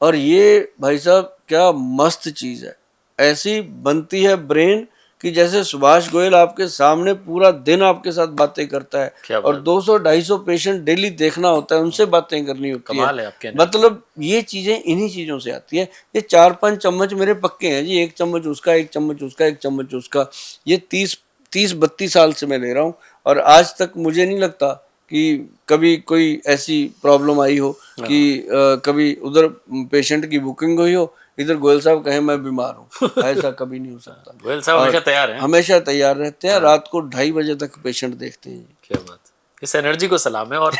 S2: और ये भाई साहब क्या मस्त चीज है, ऐसी बनती है ब्रेन कि जैसे सुभाष गोयल आपके सामने पूरा दिन आपके साथ बातें करता है। और 200-250 पेशेंट डेली देखना होता है, उनसे बातें करनी होती है। मतलब ये चीजें इन्हीं चीजों से आती है। ये 4-5 चम्मच मेरे पक्के हैं जी, 1 चम्मच उसका, 1 चम्मच उसका, 1 चम्मच उसका। ये 30-32 साल से मैं ले रहा हूँ, और आज तक मुझे नहीं लगता कि कभी कोई ऐसी प्रॉब्लम आई हो कि कभी उधर पेशेंट की बुकिंग हुई हो, इधर गोयल साहब कहे मैं बीमार हूँ। ऐसा कभी नहीं हो सकता।
S1: गोयल साहब हमेशा तैयार हैं,
S2: हमेशा तैयार रहते हैं। रात को 2:30 बजे तक पेशेंट देखते हैं।
S1: क्या बात, इस एनर्जी को सलाम है। और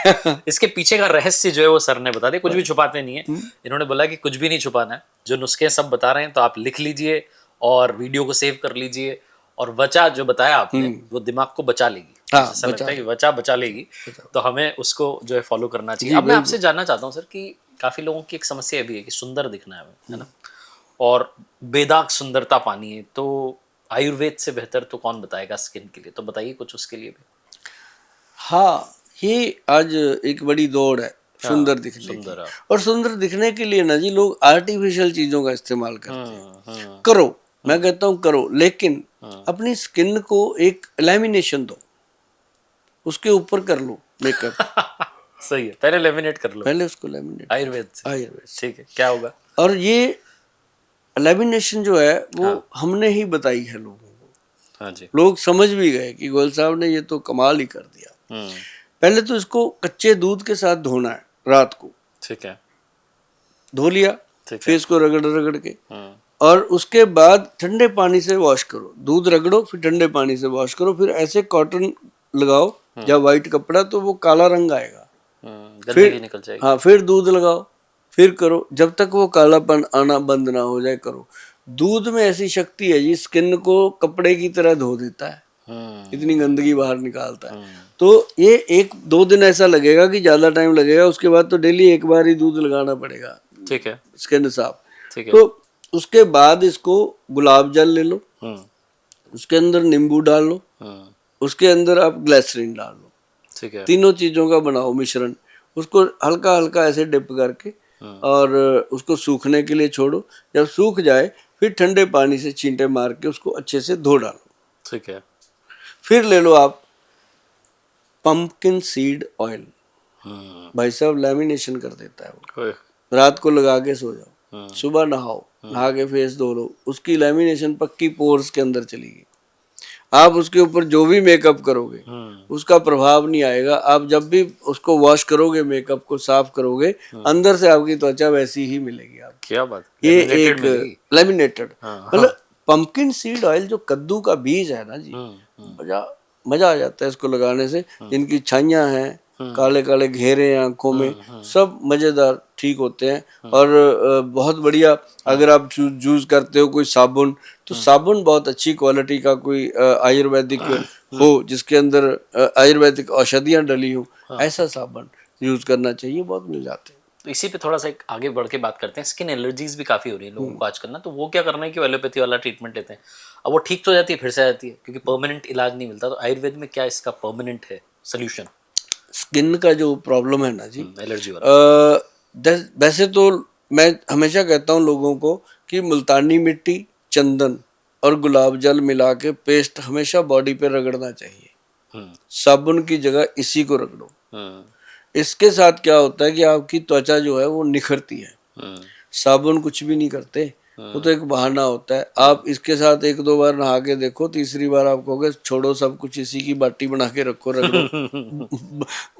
S1: इसके पीछे का रहस्य जो है वो सर ने बता दिया, कुछ भी छुपाते नहीं है। इन्होंने बोला कि कुछ भी नहीं छुपाना है, जो नुस्खे सब बता रहे हैं तो आप लिख लीजिए और वीडियो को सेव कर लीजिए। और वचा जो बताया आपने वो दिमाग को बचा लेगी। ऐसा लगता है कि वचा बचा लेगी, तो हमें उसको जो है फॉलो करना चाहिए। अब मैं आपसे जानना चाहता हूँ सर कि काफी लोगों की एक समस्या भी है कि सुंदर दिखना है ना, और बेदाग सुंदरता पानी है, तो आयुर्वेद से बेहतर तो कौन बताएगा स्किन के लिए, तो बताइए कुछ उसके लिए भी।
S2: हाँ, ये आज एक बड़ी दौड़ है सुंदर दिखने
S1: सुंदर,
S2: की।
S1: हाँ।
S2: और सुंदर दिखने के लिए ना जी लोग आर्टिफिशियल चीजों का इस्तेमाल करते हैं। करो, मैं कहता हूँ करो, लेकिन अपनी स्किन को एक लैमिनेशन दो, उसके ऊपर कर लो मेकअप।
S1: सही है, पहले लेमिनेट कर लो
S2: पहले उसको लैमिनेट,
S1: आयुर्वेद से।
S2: आयुर्वेद से।
S1: ठीक है, क्या होगा?
S2: और ये लैमिनेशन जो है वो हमने ही बताई है लोगों को।
S1: हाँ जी।
S2: लोग समझ भी गए कि गोयल साहब ने ये तो कमाल ही कर दिया। पहले तो इसको कच्चे दूध के साथ धोना है रात को।
S1: ठीक है,
S2: धो लिया
S1: ठीक है।
S2: फेस को रगड़ रगड़ के, और उसके बाद ठंडे पानी से वॉश करो। दूध रगड़ो फिर ठंडे पानी से वॉश करो, फिर ऐसे कॉटन लगाओ या वाइट कपड़ा, तो वो काला रंग आएगा।
S1: गंदगी निकल जाएगी।
S2: हाँ, फिर दूध लगाओ, फिर करो, जब तक वो कालापन आना बंद ना हो जाए करो। दूध में ऐसी शक्ति है जी, स्किन को कपड़े की तरह धो देता है, इतनी गंदगी बाहर निकालता है। तो ये 1-2 दिन ऐसा लगेगा कि ज्यादा टाइम लगेगा, उसके बाद तो डेली एक बार ही दूध लगाना पड़ेगा।
S1: ठीक है,
S2: स्किन साफ।
S1: ठीक है।
S2: तो उसके बाद इसको गुलाब जल ले लो, उसके अंदर नींबू डाल लो, उसके अंदर आप ग्लिसरीन डाल लो।
S1: ठीक है।
S2: तीनों चीजों का बनाओ मिश्रण, उसको हल्का हल्का ऐसे डिप करके और उसको सूखने के लिए छोड़ो। जब सूख जाए फिर ठंडे पानी से छींटे मार के उसको अच्छे से धो डालो।
S1: ठीक है।
S2: फिर ले लो आप पंपकिन सीड ऑयल। भाई साहब लैमिनेशन कर देता है वो। रात को लगा के सो जाओ, सुबह नहाओ, नहा के फेस धो लो, उसकी लैमिनेशन पक्की पोर्स के अंदर चलेगी। आप उसके ऊपर जो भी मेकअप करोगे उसका प्रभाव नहीं आएगा। आप जब भी उसको वॉश करोगे, मेकअप को साफ करोगे, अंदर से आपकी त्वचा वैसी ही मिलेगी आपको।
S1: क्या बात,
S2: ये एक लैमिनेटेड, मतलब पंपकिन सीड ऑयल जो कद्दू का बीज है ना जी, मजा आ जाता है इसको लगाने से। जिनकी छाइयां हैं, काले काले घेरे हैं आंखों में, सब मजेदार ठीक होते हैं। और बहुत बढ़िया, अगर आप यूज करते हो कोई साबुन, तो साबुन बहुत अच्छी क्वालिटी का कोई आयुर्वेदिक हो, जिसके अंदर आयुर्वेदिक औषधियां डली हो, ऐसा साबुन यूज करना चाहिए, बहुत मिल जाते हैं।
S1: तो इसी पे थोड़ा सा एक आगे बढ़ के बात करते हैं। स्किन एलर्जीज भी काफी हो रही है लोगों को आजकल ना, तो वो क्या करना है कि एलोपैथी वाला ट्रीटमेंट लेते हैं, अब वो ठीक तो हो जाती है, फिर से आ जाती है, क्योंकि परमानेंट इलाज नहीं मिलता। तो आयुर्वेद में क्या इसका परमानेंट है सोल्यूशन?
S2: स्किन का जो प्रॉब्लम है ना जी,
S1: एलर्जी वाला,
S2: वैसे तो मैं हमेशा कहता हूँ लोगों को कि मुल्तानी मिट्टी, चंदन और गुलाब जल मिला के पेस्ट हमेशा बॉडी पे रगड़ना चाहिए। साबुन की जगह इसी को रगड़ो। इसके साथ क्या होता है कि आपकी त्वचा जो है वो निखरती है। साबुन कुछ भी नहीं करते, वो तो एक बहाना होता है। आप इसके साथ 1-2 बार नहा के देखो, तीसरी बार आप कहोगे छोड़ो सब कुछ, इसी की बाटी बना के रखो, रगड़ो।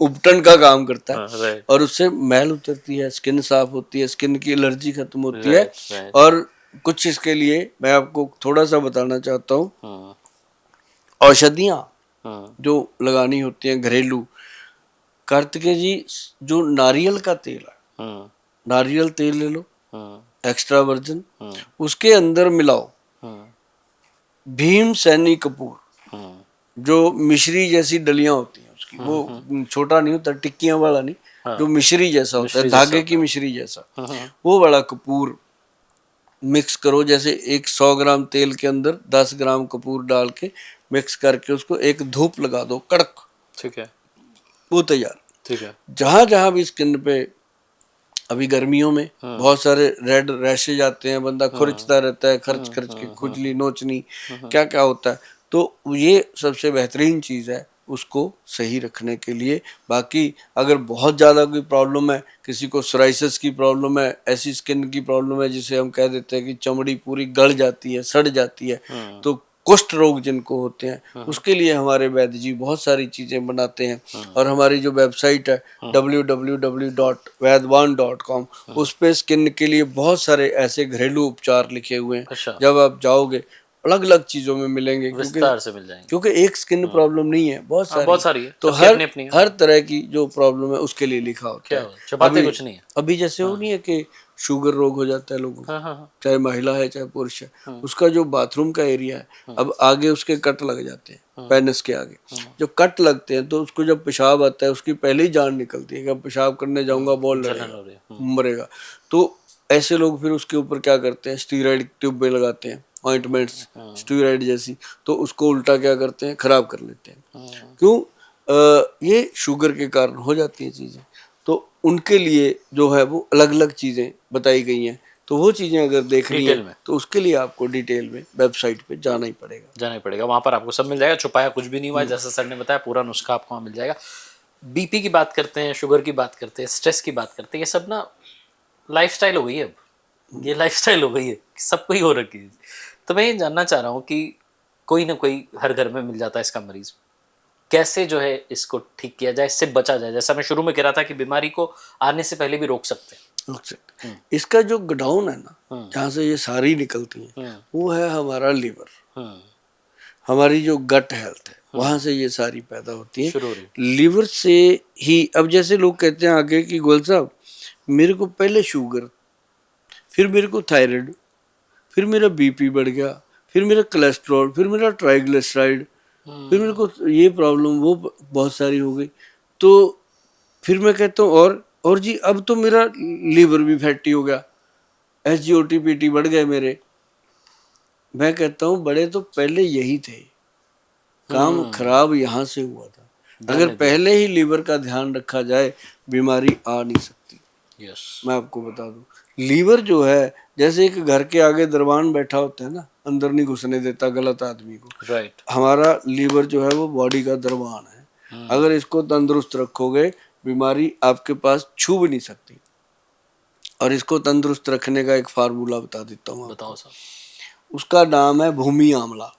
S2: उपटन का काम करता है, और उससे मैल उतरती है, स्किन साफ होती है, स्किन की एलर्जी खत्म होती है। और कुछ इसके लिए मैं आपको थोड़ा सा बताना चाहता हूँ। औषधियाँ जो लगानी होती हैं घरेलू, कार्तिकेय जी, जो नारियल का तेल है, नारियल तेल ले लो एक्स्ट्रा वर्जिन, उसके अंदर मिलाओ भीम सैनी कपूर, जो मिश्री जैसी डलियां होती हैं उसकी, वो छोटा नहीं होता, टिक्कियां वाला नहीं, जो मिश्री जैसा होता है, धागे की मिश्री जैसा, वो वाला कपूर मिक्स करो। जैसे 100 ग्राम तेल के अंदर 10 ग्राम कपूर डाल के मिक्स करके उसको एक धूप लगा दो कड़क। ठीक है, वो तैयार। ठीक है। जहां जहां भी स्किन पे अभी गर्मियों में बहुत सारे रेड रैशेज आते हैं, बंदा खुरचता रहता है, खर्च खर्च के, खुजली, नोचनी, क्या क्या होता है, तो ये सबसे बेहतरीन चीज़ है उसको सही रखने के लिए। बाकी अगर बहुत ज़्यादा कोई प्रॉब्लम है, किसी को सोराइसिस की प्रॉब्लम है, ऐसी स्किन की प्रॉब्लम है जिसे हम कह देते हैं कि चमड़ी पूरी गल जाती है, सड़ जाती है, तो कुष्ठ रोग जिनको होते हैं, उसके लिए हमारे वैद्य जी बहुत सारी चीज़ें बनाते हैं। और हमारी जो वेबसाइट है www.vaidwan.com, उस पे स्किन के लिए बहुत सारे ऐसे घरेलू उपचार लिखे हुए हैं। जब आप जाओगे अलग अलग चीजों में मिलेंगे,
S1: विस्तार से मिल जाएंगे,
S2: क्योंकि एक स्किन प्रॉब्लम नहीं है, बहुत सारी है। तो
S1: अपनी
S2: हर तरह की जो प्रॉब्लम है उसके लिए लिखा होता है।
S1: छुपाते कुछ नहीं है।
S2: अभी जैसे वो नहीं है कि शुगर रोग हो जाता है लोगों को, चाहे महिला है चाहे पुरुष है, उसका जो बाथरूम का एरिया है, अब आगे उसके कट लग जाते हैं, पेनिस के आगे जो कट लगते हैं, तो उसको जब पेशाब आता है उसकी पहले ही जान निकलती है कि अब पेशाब करने जाऊंगा बॉल लड़ेगा, मरेगा। तो ऐसे लोग फिर उसके ऊपर क्या करते हैं, स्टीरॉइड ट्यूबें लगाते हैं, ऑइंटमेंट्स स्टीरॉइड जैसी, तो उसको उल्टा क्या करते हैं, खराब कर लेते हैं। क्यों? ये शुगर के कारण हो जाती है चीजें। तो उनके लिए जो है वो अलग अलग चीज़ें बताई गई हैं। तो वो चीज़ें अगर देखनी
S1: डिटेल
S2: है
S1: में।
S2: तो उसके लिए आपको डिटेल में वेबसाइट पे जाना ही पड़ेगा।
S1: जाना ही पड़ेगा, वहां पर आपको सब मिल जाएगा, छुपाया कुछ भी नहीं हुआ है, जैसा सर ने बताया पूरा नुस्खा आपको वहां मिल जाएगा। बीपी की बात करते हैं, शुगर की बात करते हैं, स्ट्रेस की बात करते हैं, ये सब ना लाइफस्टाइल हो गई है अब, ये लाइफस्टाइल हो गई है, सबको ही हो रखी है। तो मैं ये जानना चाह रहा हूँ कि कोई ना कोई हर घर में मिल जाता है इसका मरीज, कैसे जो है इसको ठीक किया जाए, इससे बचा जाए। जैसा मैं शुरू में कह रहा था कि बीमारी को आने से पहले भी रोक सकते हैं।
S2: रुक सकते। इसका जो गोडाउन है ना, जहाँ से ये सारी निकलती हैं, वो है हमारा लीवर। हमारी जो गट हेल्थ है वहां से ये सारी पैदा होती है,
S1: शुरू हो रही।
S2: लीवर से ही। अब जैसे लोग कहते हैं आगे कि गोयल साहब मेरे को पहले शुगर, फिर मेरे को थायराइड, फिर मेरा बीपी बढ़ गया, फिर मेरा कोलेस्ट्रॉल, फिर मेरा ट्राइग्लिसराइड, फिर मेरे को ये प्रॉब्लम वो बहुत सारी हो गई। तो फिर मैं कहता हूँ और जी अब तो मेरा लीवर भी फैटी हो गया, SGOT PT बढ़ गए मेरे। मैं कहता हूँ बड़े तो पहले यही थे, काम खराब यहाँ से हुआ था। अगर पहले ही लीवर का ध्यान रखा जाए बीमारी आ नहीं सकती।
S1: यस।
S2: मैं आपको बता दूं, लीवर जो है जैसे एक घर के आगे दरबान बैठा होता है ना, अंदर नहीं घुसने देता गलत आदमी को।
S1: राइट।
S2: हमारा लीवर जो है वो बॉडी का दरबान है। अगर इसको तंदुरुस्त रखोगे बीमारी आपके पास छू भी नहीं सकती। और इसको तंदुरुस्त रखने का एक फार्मूला बता देता हूँ।
S1: बताओ साहब।
S2: उसका नाम है भूमि आंवला।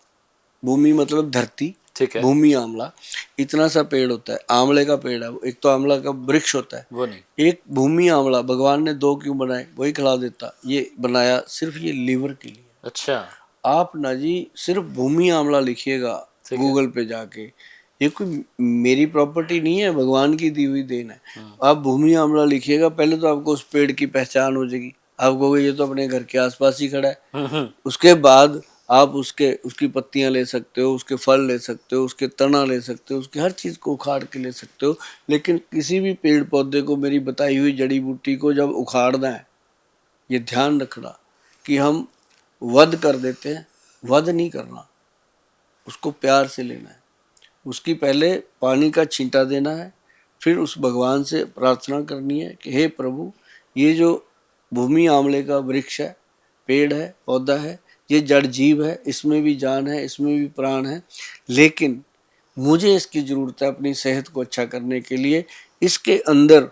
S2: भूमि मतलब धरती,
S1: ठीक है।
S2: भूमि आंवला। इतना सा पेड़ होता है, आंवले का पेड़ है। एक तो आंवला का वृक्ष होता है,
S1: वो नहीं।
S2: एक भूमि आंवला। भगवान ने दो क्यों बनाए, वही खिला देता। ये बनाया सिर्फ ये लीवर के लिए।
S1: अच्छा।
S2: आप ना जी सिर्फ भूमि आंवला लिखिएगा गूगल पे जाके, ये कोई मेरी प्रॉपर्टी नहीं है, भगवान की दी हुई देन है। आप भूमि आंवला लिखिएगा, पहले तो आपको उस पेड़ की पहचान हो जाएगी। आप कहोगे ये तो अपने घर के आसपास ही खड़ा है। उसके बाद आप उसकी पत्तियां ले सकते हो, उसके फल ले सकते हो, उसके तना ले सकते हो, उसकी हर चीज को उखाड़ के ले सकते हो। लेकिन किसी भी पेड़ पौधे को, मेरी बताई हुई जड़ी बूटी को जब उखाड़ना है, ये ध्यान रखना कि हम वध कर देते हैं। वध नहीं करना, उसको प्यार से लेना है। उसकी पहले पानी का छींटा देना है, फिर उस भगवान से प्रार्थना करनी है कि हे प्रभु, ये जो भूमि आंवले का वृक्ष है, पेड़ है, पौधा है, ये जड़ जीव है, इसमें भी जान है, इसमें भी प्राण है, लेकिन मुझे इसकी ज़रूरत है अपनी सेहत को अच्छा करने के लिए। इसके अंदर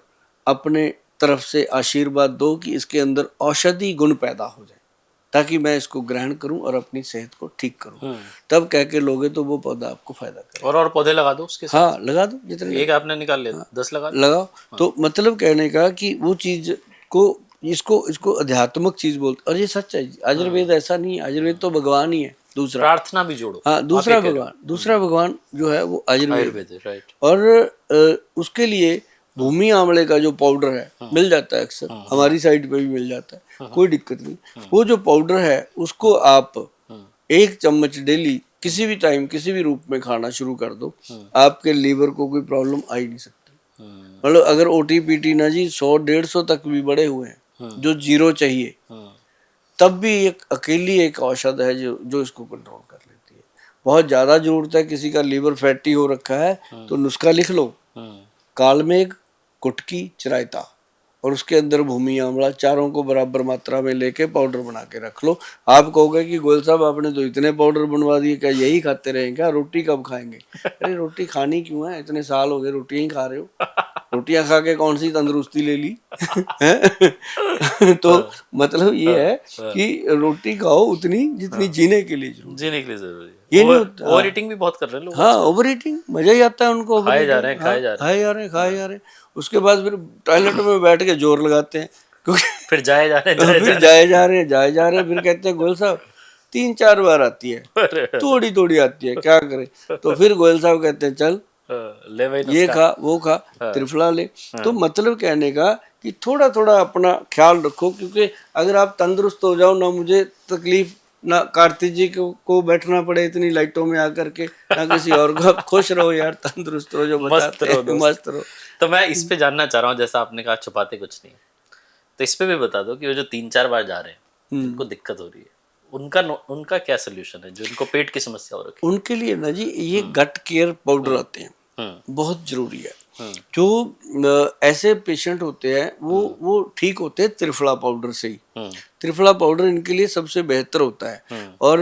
S2: अपने तरफ से आशीर्वाद दो कि इसके अंदर औषधि गुण पैदा हो जाए, ताकि मैं इसको ग्रहण करूं और अपनी सेहत को ठीक करूं। तब कह के लोगे तो वो पौधा आपको फायदा करे।
S1: और पौधे लगा दो उसके साथ।
S2: हाँ लगा दो, जितने
S1: एक आपने निकाल लिया, 10 लगा लो।
S2: लगाओ। तो मतलब कहने का कि वो चीज को, इसको अध्यात्मक चीज बोलते। और ये सच है, आयुर्वेद ऐसा नहीं है, आयुर्वेद तो भगवान ही है दूसरा।
S1: प्रार्थना भी जोड़ो।
S2: हाँ, दूसरा भगवान जो है वो आयुर्वेद है।
S1: राइट।
S2: और उसके लिए भूमि आंवले का जो पाउडर है मिल जाता है, अक्सर हमारी साइड पे भी मिल जाता है, कोई दिक्कत नहीं। वो जो पाउडर है उसको आप 1 चम्मच डेली किसी भी टाइम किसी भी रूप में खाना शुरू कर दो, आपके लीवर को कोई प्रॉब्लम आ ही नहीं सकती। मतलब अगर OTPT ना जी 100-150 तक भी बढ़े हुए हैं, जो 0 चाहिए, तब भी एक अकेली एक औषध है जो इसको कंट्रोल कर लेती है। बहुत ज़्यादा जरूरत है, किसी का लीवर फैटी हो रखा है तो नुस्खा लिख लो, कालमेघ, कुटकी, चिरायता और उसके अंदर भूमि आंवला, चारों को बराबर मात्रा में लेके पाउडर बना के रख लो। आप कहोगे कि गोयल साहब आपने तो इतने पाउडर बनवा दिए, क्या यही खाते रहें क्या, रोटी कब खाएंगे? अरे रोटी खानी क्यों है, इतने साल हो गए रोटियां ही खा रहे हो, रोटियां खा के कौन सी तंदुरुस्ती ले ली? तो मतलब ये है कि रोटी खाओ उतनी जितनी जीने के लिए जरूरी,
S1: जीने के लिए जरूरी है।
S2: ये नहीं होता।
S1: ओवर ईटिंग भी बहुत कर रहे हैं लोग।
S2: हाँ, ओवर ईटिंग मजा ही आता है उनको।
S1: खाए जा रहे हैं, खाए
S2: जा रहे हैं। उसके बाद फिर टॉयलेट में बैठ के जोर लगाते हैं, क्योंकि
S1: फिर जाए जा रहे
S2: फिर जाए जा रहे हैं। फिर कहते हैं गोयल साहब 3-4 बार आती है, थोड़ी थोड़ी आती है, क्या करें? तो फिर गोयल साहब कहते हैं चल
S1: ले भाई
S2: ये खा वो खा, त्रिफला ले। तो मतलब कहने का कि थोड़ा थोड़ा अपना ख्याल रखो, क्योंकि अगर आप तंदुरुस्त हो जाओ ना, मुझे तकलीफ ना कार्तिक जी को बैठना पड़े इतनी लाइटों में आकर के, ना किसी और को। आप खुश रहो यार, तंदुरुस्त रहो, जो बताते हैं मस्त रहो।
S1: तो मैं इस पे जानना चाह रहा हूँ, जैसा आपने कहा छुपाते कुछ नहीं, तो इस पे भी बता दो कि वो जो 3-4 बार जा रहे हैं, जिनको दिक्कत हो रही है, उनका क्या सोल्यूशन है, जो उनको पेट की समस्या हो रखी है?
S2: उनके लिए ना जी ये गट केयर पाउडर आते हैं, बहुत जरूरी है। जो ऐसे पेशेंट होते हैं वो ठीक होते हैं त्रिफला पाउडर से ही। त्रिफला पाउडर इनके लिए सबसे बेहतर होता है। और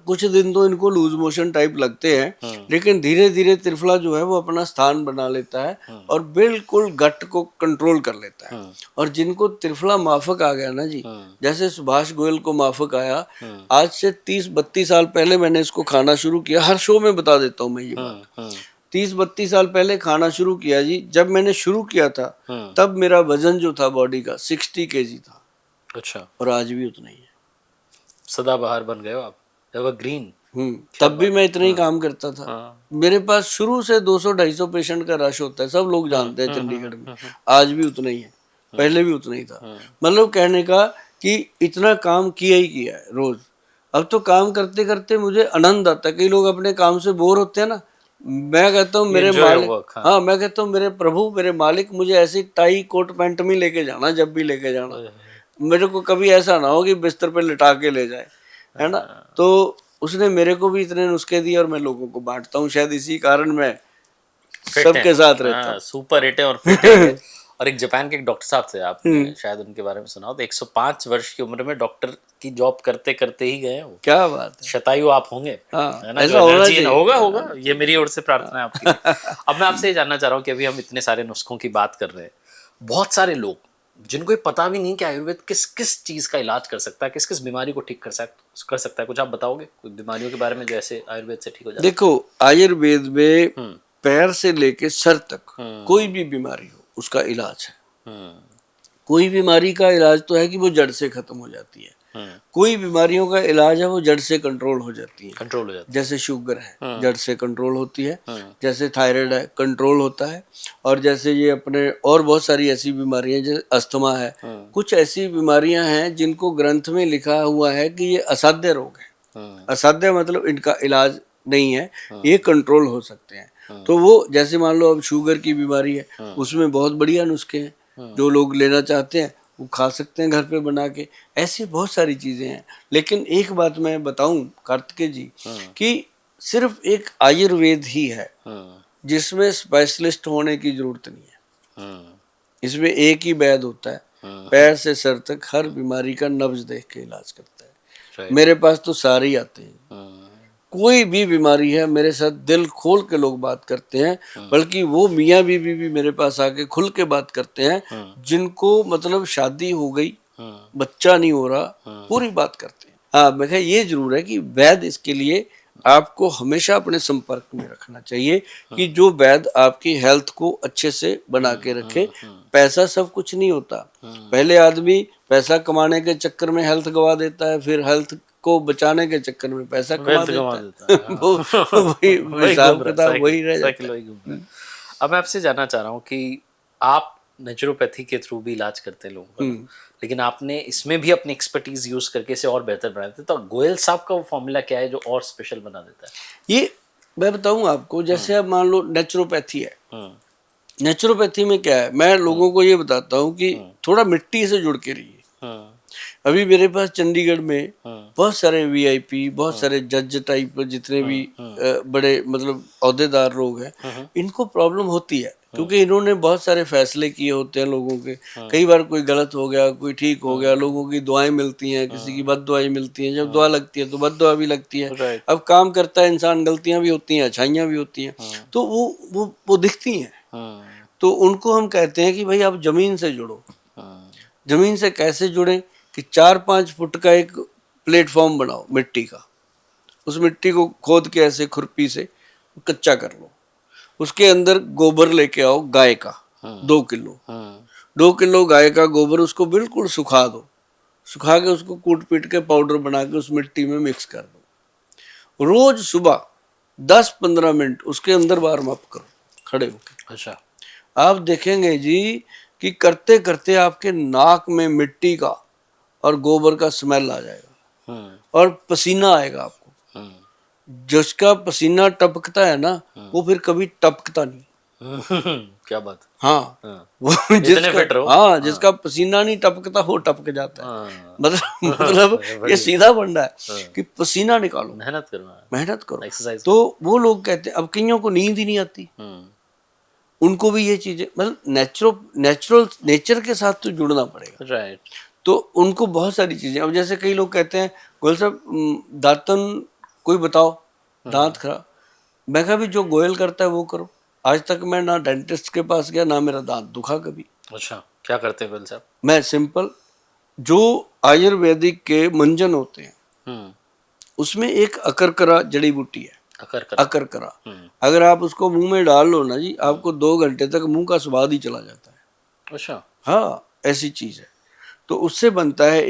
S2: कुछ दिन तो इनको लूज मोशन टाइप लगते हैं, लेकिन धीरे धीरे त्रिफला जो है वो अपना स्थान बना लेता है और बिल्कुल गट को कंट्रोल कर लेता है। और जिनको त्रिफला माफक आ गया ना जी, जैसे सुभाष गोयल को माफक आया, आज से 30-32 साल पहले मैंने इसको खाना शुरू किया। हर शो में बता देता हूँ मैं ये बात। 30-32 साल पहले खाना शुरू किया जी। जब मैंने शुरू किया था तब मेरा वजन जो था बॉडी का 60 kg था।
S1: अच्छा।
S2: और आज भी उतना ही है।
S1: सदाबहार बन गए हो आप, एवरग्रीन।
S2: तब भी मैं इतना ही काम करता था। मेरे पास शुरू से 200-250 पेशेंट का रश होता है, सब लोग जानते हैं चंडीगढ़ में। आज भी उतना ही है, पहले भी उतना ही था। मतलब कहने का कि इतना काम किया ही किया है रोज। अब तो काम करते करते मुझे आनंद आता है। कई लोग अपने काम से बोर होते हैं ना, मैं कहता हूँ मेरे मालिक, हाँ मैं कहता हूँ मेरे प्रभु, मेरे मालिक, मुझे ऐसी टाई कोट पैंट में लेके जाना, जब भी लेके जाना। मेरे को कभी ऐसा ना हो कि बिस्तर पे लिटा के ले जाए, है ना। तो उसने मेरे को भी इतने नुस्खे दिए और मैं लोगों को बांटता हूँ। शायद इसी कारण मैं सबके साथ रहता हूँ।
S1: सुपर हिट है और फिट है। और एक जापान के एक डॉक्टर साहब थे, आपने शायद उनके बारे में सुना हो, तो 105 वर्ष की उम्र में डॉक्टर की जॉब करते करते ही गए वो।
S2: क्या बात है।
S1: शतायु आप होंगे,
S2: हाँ,
S1: है ना,
S2: ऐसा
S1: जो
S2: होना
S1: एनर्जी
S2: चाहिए।
S1: होगा ये मेरी ओर से प्रार्थना है आपकी। अब मैं आपसे ये जानना चाह रहा हूँ कि अभी हम इतने सारे नुस्खों की बात कर रहे हैं, बहुत सारे लोग जिनको ये पता भी नहीं कि आयुर्वेद किस किस चीज का इलाज कर सकता है, किस किस बीमारी को ठीक कर सकता है, कुछ आप बताओगे कुछ बीमारियों के बारे में जो ऐसे आयुर्वेद से ठीक हो जाए?
S2: देखो, आयुर्वेद में पैर से लेके सर तक कोई भी बीमारी हो उसका इलाज है। कोई बीमारी का इलाज तो है कि वो जड़ से खत्म हो जाती है, कोई बीमारियों का इलाज है वो जड़ से कंट्रोल हो जाती है। जैसे शुगर है, जड़ से कंट्रोल होती है। जैसे थायराइड है, कंट्रोल होता है। और जैसे ये अपने और बहुत सारी ऐसी बीमारियां, जैसे अस्थमा है, कुछ ऐसी बीमारियां हैं जिनको ग्रंथ में लिखा हुआ है कि ये असाध्य रोग है। असाध्य मतलब इनका इलाज नहीं है, ये कंट्रोल हो सकते हैं। तो वो जैसे मान लो अब शुगर की बीमारी है, उसमें बहुत बढ़िया नुस्खे हैं, जो लोग लेना चाहते हैं वो खा सकते हैं घर पे बना के। ऐसी बहुत सारी चीजें हैं। लेकिन एक बात मैं बताऊं कार्तिकेय जी, कि सिर्फ एक आयुर्वेद ही है जिसमें स्पेशलिस्ट होने की जरूरत नहीं है। इसमें एक ही वैद्य होता है, पैर से सर तक हर बीमारी का नब्ज देख के इलाज करता है। मेरे पास तो सारे ही आते हैं। कोई भी बीमारी है मेरे साथ दिल खोल के लोग बात करते हैं। बल्कि वो मियाँ बीवी भी मेरे पास आके खुल के बात करते हैं, जिनको मतलब शादी हो गई, बच्चा नहीं हो रहा, पूरी बात करते हैं। हाँ, मैं कहा ये जरूर है कि वैद्य इसके लिए आपको हमेशा अपने संपर्क में रखना चाहिए, कि जो वैद्य आपकी हेल्थ को अच्छे से बना के रखे। पैसा सब कुछ नहीं होता। पहले आदमी पैसा कमाने के चक्कर में हेल्थ गवा देता है, फिर हेल्थ को बचाने के चक्कर में पैसा कमा देता है। वो वही हिसाब किताब वही रह जाता है।
S1: अब मैं आपसे जानना चाह रहा हूँ कि आप नेचुरोपैथी के थ्रू भी इलाज करते हैं लोगों का, लेकिन आपने इसमें भी अपनी एक्सपर्टीज यूज करके इसे और बेहतर बना देते, तो गोयल साहब का वो फॉर्मूला क्या है जो और स्पेशल बना देता है?
S2: ये मैं बताऊं आपको, जैसे अब मान लो नेचुरोपैथी है। नेचुरोपैथी में क्या है, मैं लोगों को ये बताता हूँ कि थोड़ा मिट्टी से जुड़ के रहिए। अभी मेरे पास चंडीगढ़ में बहुत सारे वीआईपी, बहुत सारे जज टाइप जितने भी बड़े मतलब ओहदेदार लोग हैं, इनको प्रॉब्लम होती है क्योंकि इन्होंने बहुत सारे फैसले किए होते हैं लोगों के। कई बार कोई गलत हो गया, कोई ठीक हो गया, लोगों की दुआएं मिलती हैं, किसी की बद दुआएं मिलती हैं। जब दुआ लगती है तो बद दुआ भी लगती है। अब काम करता है इंसान, गलतियां भी होती हैं, अच्छाइयां भी होती हैं, तो वो दिखती हैं। तो उनको हम कहते हैं कि भाई आप जमीन से जुड़ो। जमीन से कैसे जुड़े कि 4-5 फुट का एक प्लेटफॉर्म बनाओ मिट्टी का। उस मिट्टी को खोद के ऐसे खुरपी से कच्चा कर लो। उसके अंदर गोबर लेके आओ गाय का 2 किलो। 2 किलो गाय का गोबर, उसको बिल्कुल सुखा दो। सुखा के उसको कूट पीट के पाउडर बना के उस मिट्टी में मिक्स कर दो। रोज सुबह 10-15 मिनट उसके अंदर वार्म अप करो खड़े होकर।
S1: अच्छा।
S2: आप देखेंगे जी कि करते करते आपके नाक में मिट्टी का और गोबर का स्मेल आ जाएगा और पसीना आएगा आपको। जिसका पसीना टपकता है ना, वो फिर कभी टपकता नहीं।
S1: क्या बात।
S2: हाँ, वो जिसका पसीना नहीं टपकता वो टपक जाता है। मतलब ये सीधा फंडा है कि पसीना निकालो, मेहनत करो। तो वो लोग कहते हैं, अब कईयों को नींद ही नहीं आती। उनको भी ये चीजें मतलब नेचर के साथ तो जुड़ना पड़ेगा।
S1: राइट।
S2: तो उनको बहुत सारी चीजें, अब जैसे कई लोग कहते हैं गोयल साहब दातन कोई बताओ, दांत खराब, मैं कहा भी जो गोयल करता है वो करो। आज तक मैं ना डेंटिस्ट के पास गया, ना मेरा दांत दुखा कभी।
S1: अच्छा, क्या करते हैं गोयल साहब?
S2: मैं सिंपल जो आयुर्वेदिक के मंजन होते हैं उसमें एक अकरकरा जड़ी बूटी है, अकरकरा। अगर आप उसको मुंह में डाल लो ना जी, आपको 2 घंटे तक मुंह का स्वाद ही चला जाता है।
S1: अच्छा।
S2: हाँ, ऐसी चीज है। तो उससे बनता है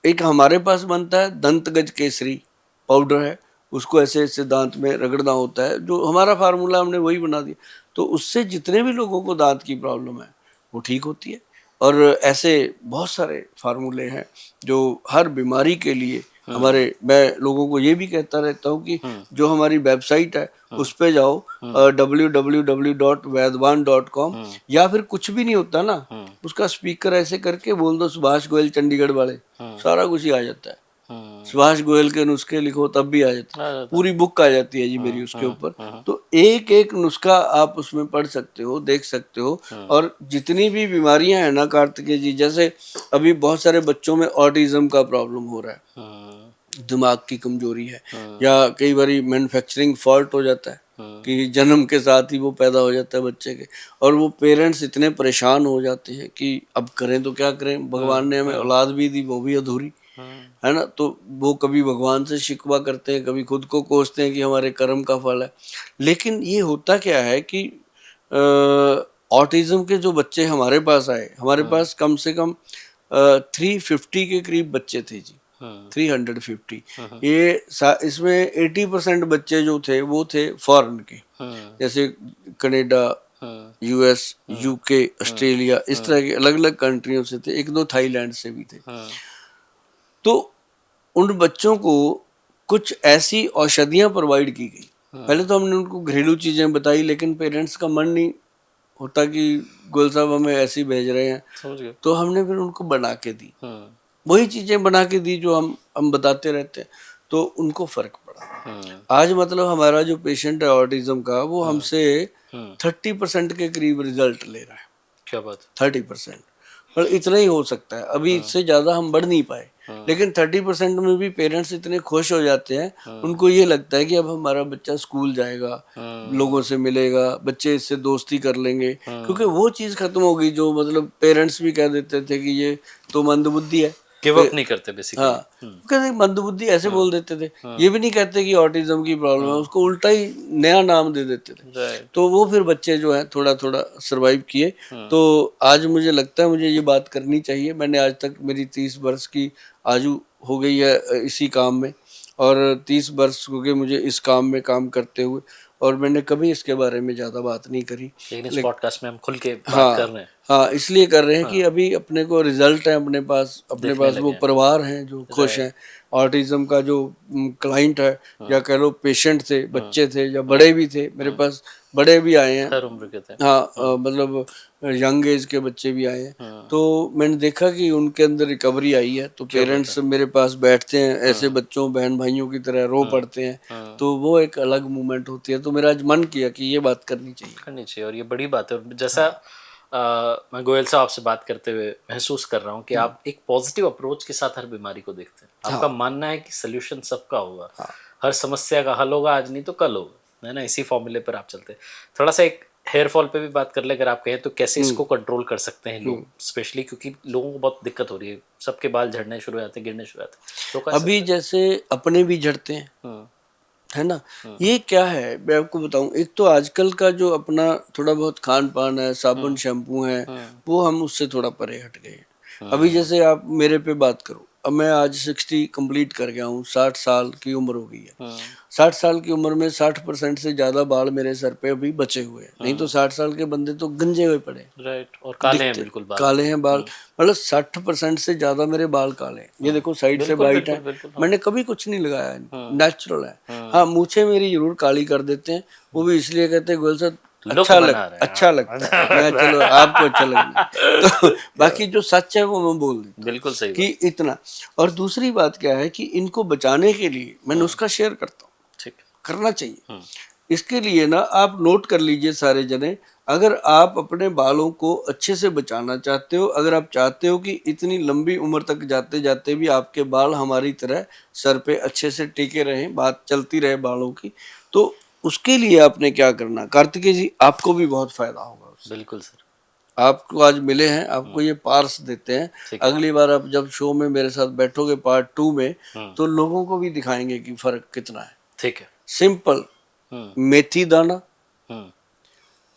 S2: एक हमारे पास बनता है दंतगज केसरी पाउडर है, उसको ऐसे ऐसे दांत में रगड़ना होता है, जो हमारा फार्मूला हमने वही बना दिया। तो उससे जितने भी लोगों को दांत की प्रॉब्लम है वो ठीक होती है। और ऐसे बहुत सारे फार्मूले हैं जो हर बीमारी के लिए हमारे, मैं लोगों को ये भी कहता रहता हूँ कि जो हमारी वेबसाइट है उस पे जाओ www.vaidwan.com, या फिर कुछ भी नहीं होता ना, उसका स्पीकर ऐसे करके बोल दो सुभाष गोयल चंडीगढ़ वाले, सारा कुछ ही आ जाता है। सुभाष गोयल के नुस्खे लिखो तब भी आ जाता है, पूरी बुक आ जाती है जी मेरी उसके ऊपर। तो एक एक नुस्खा आप उसमें पढ़ सकते हो, देख सकते हो। और जितनी भी बीमारियां हैं ना कार्तिकेय जी, जैसे अभी बहुत सारे बच्चों में ऑटिज्म का प्रॉब्लम हो रहा है, दिमाग की कमजोरी है, या कई बार मैन्युफैक्चरिंग फॉल्ट हो जाता है कि जन्म के साथ ही वो पैदा हो जाता है बच्चे के, और वो पेरेंट्स इतने परेशान हो जाते हैं कि अब करें तो क्या करें, भगवान ने हमें औलाद भी दी वो भी अधूरी है ना। तो वो कभी भगवान से शिकवा करते हैं, कभी खुद को कोसते हैं कि हमारे कर्म का फल है। लेकिन ये होता क्या है कि ऑटिज्म के जो बच्चे हमारे पास आए, हमारे पास कम से कम 350 के करीब बच्चे थे जी, 350। ये इसमें 80% बच्चे जो थे वो थे फॉरेन के, जैसे कनाडा, यूएस, यूके, ऑस्ट्रेलिया, इस तरह के अलग अलग कंट्रियों से थे, 1-2 थाईलैंड से भी थे। तो उन बच्चों को कुछ ऐसी औषधियां प्रोवाइड की गई। पहले तो हमने उनको घरेलू चीजें बताई, लेकिन पेरेंट्स का मन नहीं होता कि गोयल साहब हमें ऐसे ही भेज रहे हैं, तो हमने फिर उनको बना के दी, वही चीजें बना के दी जो हम बताते रहते हैं, तो उनको फर्क पड़ा। आज मतलब हमारा जो पेशेंट है ऑटिज्म का, वो हमसे 30% के करीब रिजल्ट ले रहा है।
S1: क्या बात?
S2: 30%, पर इतना ही हो सकता है, अभी इससे ज्यादा हम बढ़ नहीं पाए। लेकिन 30% में भी पेरेंट्स इतने खुश हो जाते हैं, उनको ये लगता है कि अब हमारा बच्चा स्कूल जाएगा, लोगों से मिलेगा, बच्चे इससे दोस्ती कर लेंगे, क्योंकि वो चीज खत्म हो गई जो मतलब पेरेंट्स भी कह देते थे कि ये तो मंदबुद्धि है,
S1: गिव अप नहीं करते बेसिकली।
S2: हाँ, कहते मंदबुद्धि ऐसे बोल देते थे। ये भी नहीं कहते कि ऑटिज्म की प्रॉब्लम है, उसको उल्टा ही नया नाम दे देते थे। तो वो फिर बच्चे जो है थोड़ा थोड़ा सरवाइव किए। तो आज मुझे लगता है मुझे ये बात करनी चाहिए। मैंने आज तक, मेरी 30 वर्ष की आयु हो गई है इसी काम में, और 30 वर्ष हो गए मुझे इस काम में काम करते हुए, और मैंने कभी इसके बारे में ज्यादा बात नहीं करी।
S1: लेकिन इस पॉडकास्ट में हम खुल के बात
S2: हाँ,
S1: कर रहे हैं।
S2: हाँ, इसलिए कर रहे हैं कि अभी अपने को रिजल्ट है, अपने पास वो परिवार हैं जो खुश हैं। ऑटिज्म का जो क्लाइंट है, या कह लो पेशेंट थे, बच्चे थे या बड़े भी थे, मेरे पास बड़े भी आए हैं,
S1: हर उम्र के थे।
S2: हाँ, मतलब यंग एज के बच्चे भी आए हैं। तो मैंने देखा कि उनके अंदर रिकवरी आई है। तो पेरेंट्स मेरे पास बैठते हैं, ऐसे बच्चों बहन भाइयों की तरह रो पड़ते हैं, तो वो एक अलग मूवमेंट होती है। तो मेरा आज मन किया कि ये बात करनी चाहिए,
S1: और ये बड़ी बात है। जैसा मैं गोयल साहब आपसे बात करते हुए महसूस कर रहा हूँ कि आप एक पॉजिटिव अप्रोच के साथ हर बीमारी को देखते हैं। आपका मानना है कि सोल्यूशन सबका होगा, हर समस्या का हल होगा, आज नहीं तो कल होगा, है ना। इसी फॉर्मूले पर आप चलते हैं। थोड़ा सा एक हेयर फॉल पे भी बात कर ले अगर आप कहें तो, कैसे इसको कंट्रोल कर सकते हैं लोग, स्पेशली क्योंकि लोगों को बहुत दिक्कत हो रही है, सबके बाल झड़ने शुरू हो जाते हैं, गिरने शुरू हो जाते हैं।
S2: अभी जैसे अपने भी झड़ते हैं, है ना। ये क्या है मैं आपको बताऊं, एक तो आजकल का जो अपना थोड़ा बहुत खान पान है, साबुन शैम्पू है, वो हम उससे थोड़ा परे हट गए हैं। अभी जैसे आप मेरे पे बात करो, अब मैं आज 60 कंप्लीट कर गया हूँ, 60 साल की उम्र हो गई है। 60 साल की उम्र में 60% से ज्यादा बाल मेरे सर पे अभी बचे हुए हैं, नहीं तो 60 साल के बंदे तो गंजे हुए पड़े,
S1: राइट, और काले हैं, बिल्कुल बाल
S2: काले हैं बाल, मतलब 60% से ज्यादा मेरे बाल काले हैं। ये देखो साइड से वाइट है, मैंने कभी कुछ नहीं लगाया, नेचुरल है। हाँ, मूछें मेरी जरूर काली कर देते हैं, वो भी इसलिए कहते हैं गोयल साहब अच्छा लगता है, मैं चलो आपको अच्छा लगता है। तो बाकी जो सच है वो मैं बोल देता हूँ,
S1: बिल्कुल सही
S2: कि इतना। और दूसरी बात क्या है कि इनको बचाने के लिए मैं नुस्खा शेयर करता हूँ,
S1: ठीक
S2: करना चाहिए। इसके लिए ना आप नोट कर लीजिए सारे जने, अगर आप अपने बालों को अच्छे से बचाना चाहते हो, अगर आप चाहते हो कि इतनी लंबी उम्र तक जाते जाते भी आपके बाल हमारी तरह सर पे अच्छे से टिके रहें, बात चलती रहे बालों की, तो उसके लिए आपने क्या करना, कार्तिकेय जी आपको भी बहुत फायदा होगा उससे।
S1: बिल्कुल सर।
S2: आपको आज मिले हैं, आपको ये पार्स देते हैं,
S1: ठीक है।
S2: अगली बार आप जब शो में मेरे साथ बैठोगे पार्ट 2 में,
S1: हम्म।
S2: तो लोगों को भी दिखाएंगे कि फर्क कितना है।
S1: ठीक है।
S2: सिंपल,
S1: हम्म।
S2: मेथी दाना
S1: हम्म।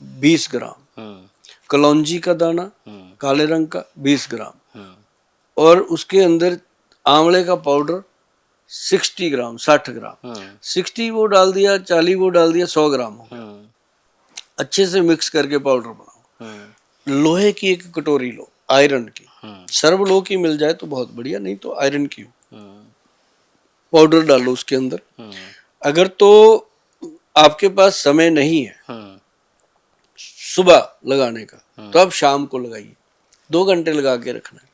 S2: 20 ग्राम,
S1: हम्म।
S2: कलौंजी का दाना
S1: हम्म।
S2: काले रंग का 20 ग्राम,
S1: हम्म।
S2: और उसके अंदर आंवले का पाउडर 60 ग्राम, 60 ग्राम,
S1: हम्म।
S2: 60 वो डाल दिया, 40 वो डाल दिया, 100 ग्राम हो गया।
S1: हम्म।
S2: अच्छे से मिक्स करके पाउडर बनाओ।
S1: हम्म।
S2: लोहे की एक कटोरी लो, आयरन की,
S1: हम्म।
S2: सर्वलो की मिल जाए तो बहुत बढ़िया, नहीं तो आयरन की हो।
S1: हम्म।
S2: पाउडर डालो उसके अंदर।
S1: हम्म।
S2: अगर तो आपके पास समय नहीं है
S1: हम्म।
S2: सुबह लगाने का, तो आप शाम को लगाइए, 2 घंटे लगा के रखना है।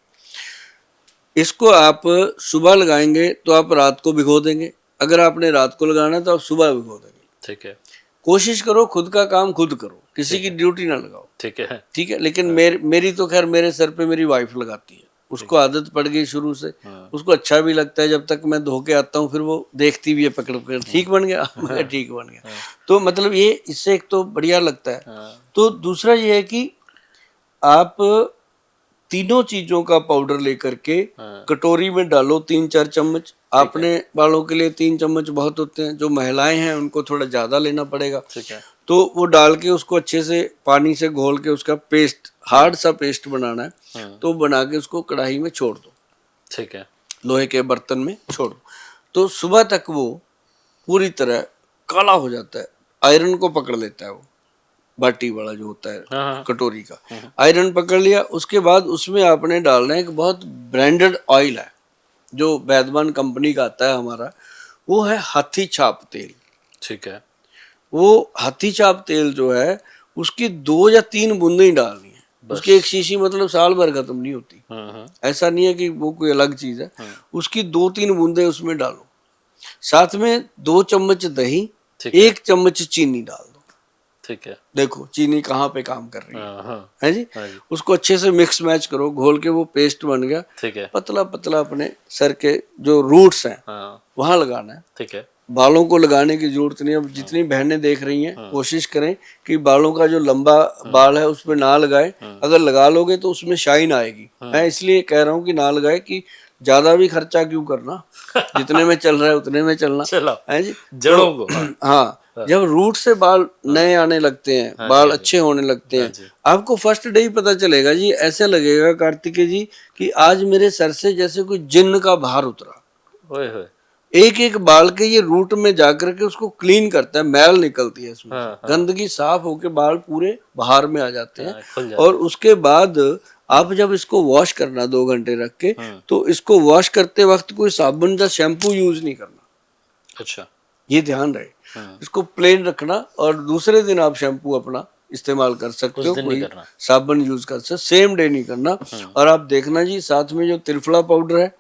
S2: इसको आप सुबह लगाएंगे तो आप रात को भिगो देंगे, अगर आपने रात को लगाना है तो आप सुबह भिगो देंगे।
S1: ठीक है।
S2: कोशिश करो खुद का काम खुद करो, किसी की ड्यूटी ना लगाओ,
S1: ठीक है।
S2: ठीक है। लेकिन मेरी तो खैर मेरे सर पे मेरी वाइफ लगाती है, उसको आदत पड़ गई शुरू से, उसको अच्छा भी लगता है। जब तक मैं धो के आता हूँ फिर वो देखती भी है पकड़ पकड़, ठीक बन गया, मैं कहा ठीक बन गया। तो मतलब ये इससे एक तो बढ़िया लगता है। तो दूसरा ये है कि आप तीनों चीजों का पाउडर लेकर के कटोरी में डालो, 3-4 चम्मच। आपने बालों के लिए 3 चम्मच बहुत होते हैं, जो महिलाएं हैं उनको थोड़ा ज्यादा लेना पड़ेगा।
S1: ठीक है।
S2: तो वो डाल के उसको अच्छे से पानी से घोल के उसका पेस्ट, हार्ड सा पेस्ट बनाना है, तो बना के उसको कढ़ाई में छोड़ दो,
S1: ठीक है।
S2: लोहे के बर्तन में छोड़ दो। तो सुबह तक वो पूरी तरह काला हो जाता है, आयरन को पकड़ लेता है वो, बाटी वाला जो होता है कटोरी का, आयरन पकड़ लिया। उसके बाद उसमें आपने डालना है एक बहुत ब्रांडेड ऑयल है, जो वैद्यमान कंपनी का आता है हमारा, वो है हाथी छाप तेल।
S1: ठीक है।
S2: वो हाथी छाप तेल जो है उसकी 2 या 3 बूंदें ही डालनी है, उसकी एक शीशी मतलब साल भर खत्म नहीं होती। ऐसा नहीं है कि वो कोई अलग चीज है, उसकी 2-3 बूंदें उसमें डालो। साथ में 2 चम्मच दही, 1 चम्मच चीनी डाल दो।
S1: ठीक है।
S2: देखो चीनी कहाँ पे काम कर रही है जी। उसको अच्छे से मिक्स मैच करो, घोल के वो पेस्ट बन गया।
S1: ठीक है।
S2: पतला पतला अपने सर के जो रूट्स हैं वहां लगाना है।
S1: ठीक है।
S2: बालों को लगाने की जरूरत नहीं है। अब जितनी बहनें देख रही हैं कोशिश करें कि बालों का जो लंबा बाल है उस पर ना लगाए, अगर लगा लोगे तो उसमें शाइन आएगी। मैं इसलिए कह रहा हूँ कि ना लगाए, कि ज्यादा भी खर्चा क्यों करना, जितने में चल रहा है उतने में चलना है जी।
S1: जड़ों को
S2: हाँ, जब रूट से बाल नए आने लगते हैं, बाल अच्छे होने लगते हैं, आपको फर्स्ट डे ही पता चलेगा जी, ऐसे लगेगा कार्तिकेय जी कि आज मेरे सर से जैसे कोई जिन्न का भार उतरा।
S1: ओए होए।
S2: एक एक बाल के ये रूट में जाकर के उसको क्लीन करता है, मैल निकलती है इसमें, गंदगी साफ होके बाल पूरे बाहर में आ जाते हैं। और उसके बाद आप जब इसको वॉश करना 2 घंटे रख के, तो इसको वॉश करते वक्त कोई साबुन या शैम्पू यूज नहीं करना।
S1: अच्छा,
S2: ये ध्यान रहे, इसको प्लेन रखना, और दूसरे दिन आप शैम्पू अपना इस्तेमाल कर सकते हो, कोई साबुन यूज कर सकते, सेम डे नहीं करना। और आप देखना जी, साथ में जो त्रिफला पाउडर है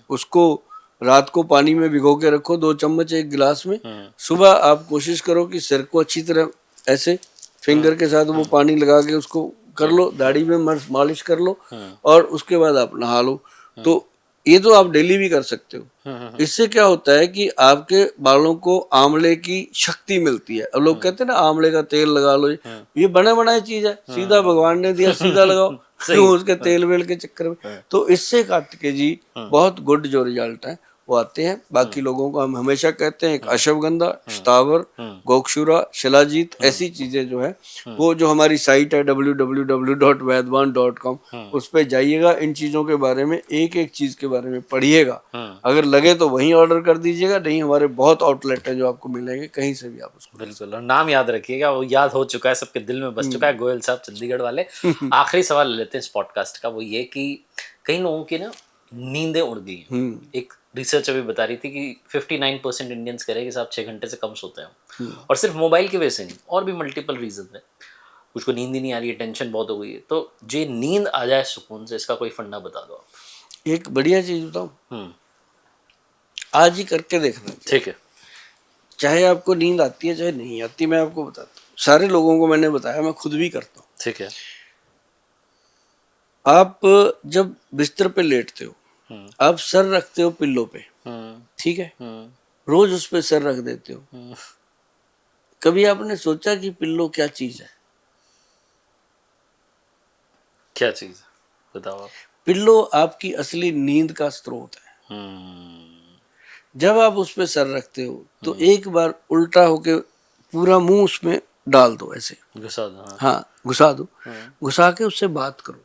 S2: उसको रात को पानी में भिगो के रखो, 2 चम्मच 1 गिलास में। सुबह आप कोशिश करो कि सिर को अच्छी तरह ऐसे फिंगर के साथ वो पानी लगा के उसको कर लो, दाढ़ी में मालिश कर लो, और उसके बाद आप नहा लो। तो ये तो आप डेली भी कर सकते हो। इससे क्या होता है कि आपके बालों को आंवले की शक्ति मिलती है। अब लोग कहते हैं ना आंवले का तेल लगा लो, ये बना बनाई चीज है, सीधा भगवान ने दिया, सीधा लगाओ, क्यों उसके तेल वेल के चक्कर में। तो इससे कार्तिकेय जी बहुत गुड जो रिजल्ट है वो आते हैं। बाकी लोगों को हम हमेशा कहते हैं अश्वगंधा, स्थावर, गोक्षुरा, शिलाजीत, ऐसी चीजें जो है वो जो हमारी साइट है www.vaidwan.com, उस पे जाइएगा, इन चीजों के बारे में एक एक चीज के बारे में पढ़िएगा। अगर लगे तो वहीं ऑर्डर कर दीजिएगा, नहीं हमारे बहुत आउटलेट है जो आपको मिलेंगे, कहीं से भी आप उसको।
S1: बिल्कुल, और नाम याद रखिएगा, वो याद हो चुका है, सबके दिल में बस चुका है, गोयल साहब चंडीगढ़ वाले। आखिरी सवाल लेते हैं इस पॉडकास्ट का, वो ये कि कई लोगों की ना नींदें उड़ गई हैं। एक रिसर्च अभी बता रही थी कि 59% इंडियंस कह रहे हैं कि साहब 6 घंटे से कम सोते हैं, और सिर्फ मोबाइल की वजह से नहीं, और भी मल्टीपल रीजन है। कुछ को नींद ही नहीं आ रही है, टेंशन बहुत हो गई है। तो जे नींद आ जाए सुकून से, इसका कोई फंडा बता दो आप।
S2: एक बढ़िया चीज बताऊं, आज ही करके देखना।
S1: ठीक है।
S2: चाहे आपको नींद आती है चाहे नहीं आती, मैं आपको बताता हूँ, सारे लोगों को मैंने बताया, मैं खुद भी करता हूँ।
S1: ठीक है।
S2: आप जब बिस्तर पे लेटते हो, आप सर रखते हो पिल्लो पे, ठीक है, रोज उस पे सर रख देते हो। कभी आपने सोचा कि पिल्लो क्या चीज है?
S1: क्या चीज बताओ आप।
S2: पिल्लो आपकी असली नींद का स्रोत है। जब आप उस पे सर रखते हो तो एक बार उल्टा होके पूरा मुंह उसमें डाल दो, ऐसे
S1: घुसा दो।
S2: हाँ घुसा दो, घुसा के उससे बात करो।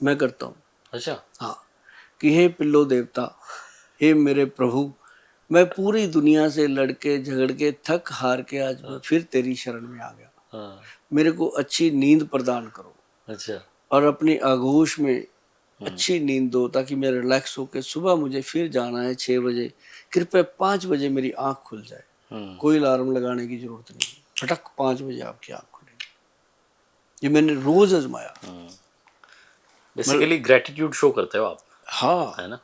S2: मैं करता हूँ।
S1: अच्छा।
S2: हाँ, कि हे पिल्लो देवता, हे मेरे प्रभु, मैं पूरी दुनिया से लड़के झगड़ के थक हार के आज मैं फिर तेरी शरण में आ गया। मेरे को अच्छी नींद प्रदान करो।
S1: अच्छा।
S2: और अपनी आगोश में अच्छी नींद दो ताकि मैं रिलैक्स होकर सुबह मुझे फिर जाना है 6 बजे, कृपया 5 बजे मेरी आंख खुल जाए। कोई अलार्म लगाने की जरूरत नहीं, फटक 5 बजे आपकी आंख खुलेगी। ये मैंने रोज आजमाया।
S1: बेसिकली ग्रेटिट्यूड शो करते हो आप।
S2: हाँ,
S1: है ना।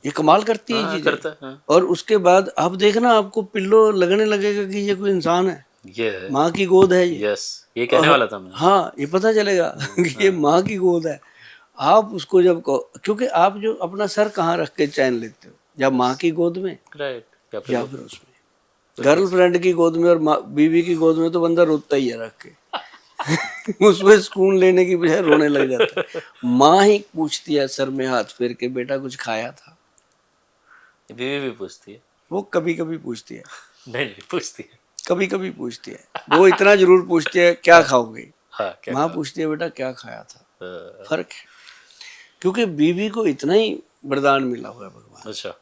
S2: ये कमाल करती है ये चीजें। और उसके बाद आप देखना, आपको पिल्लो लगने लगेगा कि ये कोई इंसान है,
S1: ये है
S2: माँ की गोद है ये।
S1: यस, ये कहने वाला था मैं।
S2: हाँ, ये पता चलेगा कि ये माँ की गोद है। आप उसको जब क्योंकि आप जो अपना सर कहाँ रख के चैन लेते हो, या माँ की गोद में,
S1: राइट,
S2: या फिर उसमें गर्लफ्रेंड की गोद में, और बीवी की गोद में तो बंदा रोता ही है रख के उसमें सुकून लेने की बजाय रोने लग जाता है। माँ ही पूछती है सर में हाथ फेर के, बेटा कुछ खाया था?
S1: बीवी भी पूछती है।
S2: वो कभी कभी पूछती है।
S1: नहीं पूछती है,
S2: कभी कभी पूछती है। वो इतना जरूर पूछती है क्या खाओगे।
S1: हाँ,
S2: माँ पूछती है बेटा क्या खाया था। फर्क है, क्योंकि बीवी को इतना ही वरदान मिला हुआ है भगवान।
S1: अच्छा।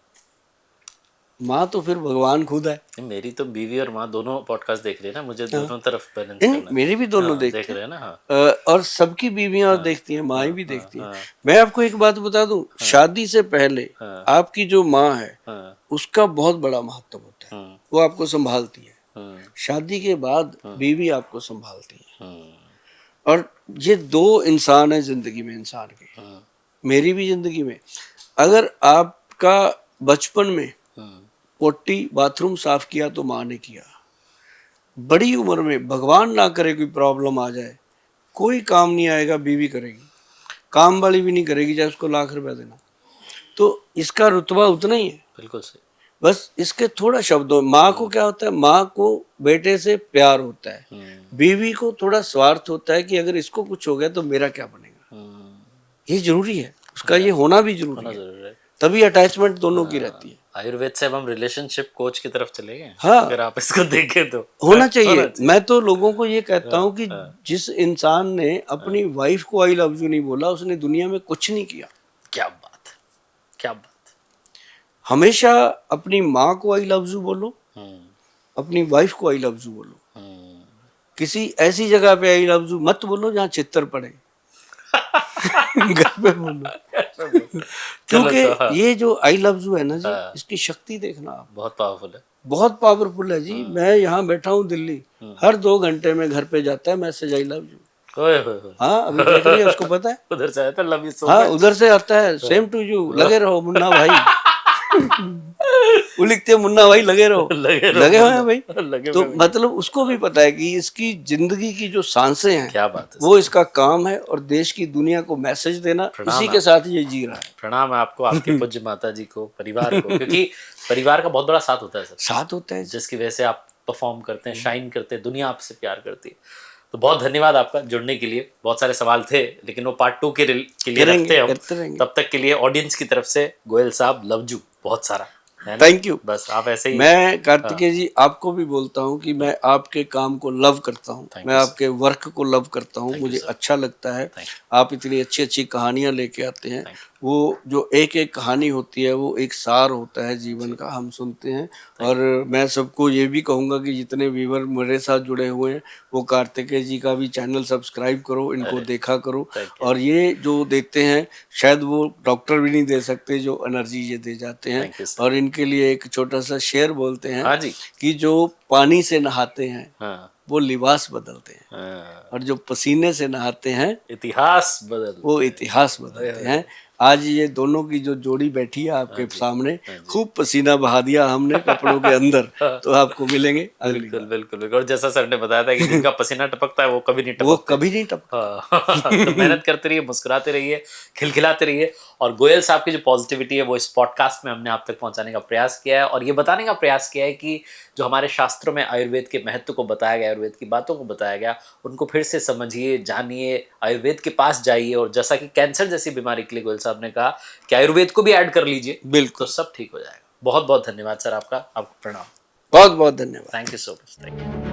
S2: माँ तो फिर भगवान खुद है।
S1: मेरी तो बीवी और माँ दोनों पॉडकास्ट देख रही है ना, मुझे दोनों तरफ बैलेंस
S2: नहीं,
S1: करना है।
S2: मेरी भी दोनों
S1: देख रहे हैं ना।
S2: और सबकी बीवियां देखती हैं, माँ भी देखती हैं। मैं आपको एक बात बता दूं, शादी से पहले आपकी जो माँ है उसका बहुत बड़ा महत्व होता है। वो आपको संभालती है। शादी के बाद बीवी आपको संभालती है। और ये दो इंसान है जिंदगी में, इंसान के, मेरी भी जिंदगी में। अगर आपका बचपन में पोटी बाथरूम साफ किया तो माँ ने किया, बड़ी उम्र में भगवान ना करे कोई प्रॉब्लम आ जाए, कोई काम नहीं आएगा, बीवी करेगी। काम वाली भी नहीं करेगी चाहे उसको लाख रुपया देना। तो इसका रुतबा उतना ही है।
S1: बिल्कुल सही।
S2: बस इसके थोड़ा शब्दों, माँ को क्या होता है, माँ को बेटे से प्यार होता है, बीवी को थोड़ा स्वार्थ होता है कि अगर इसको कुछ हो गया तो मेरा क्या बनेगा। ये जरूरी है, उसका ये होना भी जरूरी है, तभी अटैचमेंट दोनों की रहती है।
S1: आयुर्वेद से अब हम रिलेशनशिप कोच की तरफ चले गए।
S2: हाँ,
S1: अगर आप इसको देखें तो
S2: होना चाहिए। मैं तो लोगों को ये कहता हूँ कि जिस इंसान ने अपनी वाइफ को आई लव यू नहीं बोला, उसने दुनिया में कुछ नहीं किया।
S1: क्या बात है, क्या बात।
S2: हमेशा अपनी माँ को आई लव यू बोलो, अपनी वाइफ को आई लव यू बोलो। किसी ऐसी जगह पे आई लव यू मत बोलो जहाँ चित्तर पड़े घर पे बोलो क्योंकि ये जो आई लव यू है ना जी, इसकी शक्ति देखना आप, बहुत पावरफुल है, बहुत पावरफुल है जी। मैं यहाँ बैठा हूँ दिल्ली, हर 2 घंटे में घर पे जाता है मैसेज आई लव यू। हाँ, अभी देख रही है, उसको पता है उधर से आता है लव यू सो मच। हाँ, उधर से आता है सेम टू यू, लगे रहो मुन्ना भाई वो लिखते हैं मुन्ना भाई लगे रहो, लगे हुए हैं भाई। तो मतलब उसको भी पता है कि इसकी जिंदगी की जो सांसें हैं, क्या बात है, वो इसका काम है और देश की दुनिया को मैसेज देना, इसी के साथ ये जी रहा है।
S1: प्रणाम है आपको, आपके पूज्य माता जी को, परिवार को, क्योंकि परिवार का बहुत बड़ा साथ होता है सर, साथ होता है, जिसकी वजह से आप परफॉर्म करते हैं, शाइन करते हैं, दुनिया आपसे प्यार करती है। तो बहुत धन्यवाद आपका जुड़ने के लिए। बहुत सारे सवाल थे लेकिन वो पार्ट 2 के लिए रखते हैं हम। तब तक के लिए ऑडियंस की तरफ से गोयल साहब लव यू बहुत सारा।
S2: Thank you.
S1: बस आप ऐसे ही।
S2: मैं कार्तिकेय जी आपको भी बोलता हूँ कि मैं आपके काम को लव करता हूँ, मैं आपके वर्क को लव करता हूँ, मुझे अच्छा लगता है। आप इतनी अच्छी अच्छी कहानियां लेके आते हैं। वो जो एक एक कहानी होती है वो एक सार होता है जीवन का, हम सुनते हैं। और मैं सबको ये भी कहूँगा कि जितने व्यूवर मेरे साथ जुड़े हुए हैं वो कार्तिकेय जी का भी चैनल सब्सक्राइब करो, इनको देखा करो। और ये जो देते हैं शायद वो डॉक्टर भी नहीं दे सकते जो एनर्जी ये दे जाते हैं। और इनके लिए एक छोटा सा शेर बोलते हैं कि जो पानी से नहाते हैं वो लिबास बदलते हैं, और जो पसीने से नहाते हैं
S1: इतिहास बदलते
S2: वो इतिहास बदलते हैं। आज ये दोनों की जो जोड़ी बैठी है आपके सामने, खूब पसीना बहा दिया हमने कपड़ों के अंदर, तो आपको मिलेंगे अगली
S1: बिल्कुल
S2: बार।
S1: बिल्कुल बिल्कुल। और जैसा सर ने बताया था कि जिनका पसीना टपकता है वो कभी नहीं
S2: वो
S1: टपकते।
S2: कभी नहीं टपका।
S1: हाँ। तो मेहनत करते रहिए, मुस्कुराते रहिए, खिलखिलाते रहिए। और गोयल साहब की जो पॉजिटिविटी है वो इस पॉडकास्ट में हमने आप तक पहुंचाने का प्रयास किया है, और ये बताने का प्रयास किया है कि जो हमारे शास्त्रों में आयुर्वेद के महत्व को बताया गया, आयुर्वेद की बातों को बताया गया, उनको फिर से समझिए, जानिए, आयुर्वेद के पास जाइए। और जैसा कि कैंसर जैसी बीमारी के लिए गोयल साहब ने कहा कि आयुर्वेद को भी ऐड कर लीजिए, तो
S2: बिल्कुल।
S1: सब ठीक हो जाएगा। बहुत बहुत धन्यवाद सर आपका, आपको प्रणाम।
S2: बहुत बहुत धन्यवाद।
S1: Thank you so much. Thank you.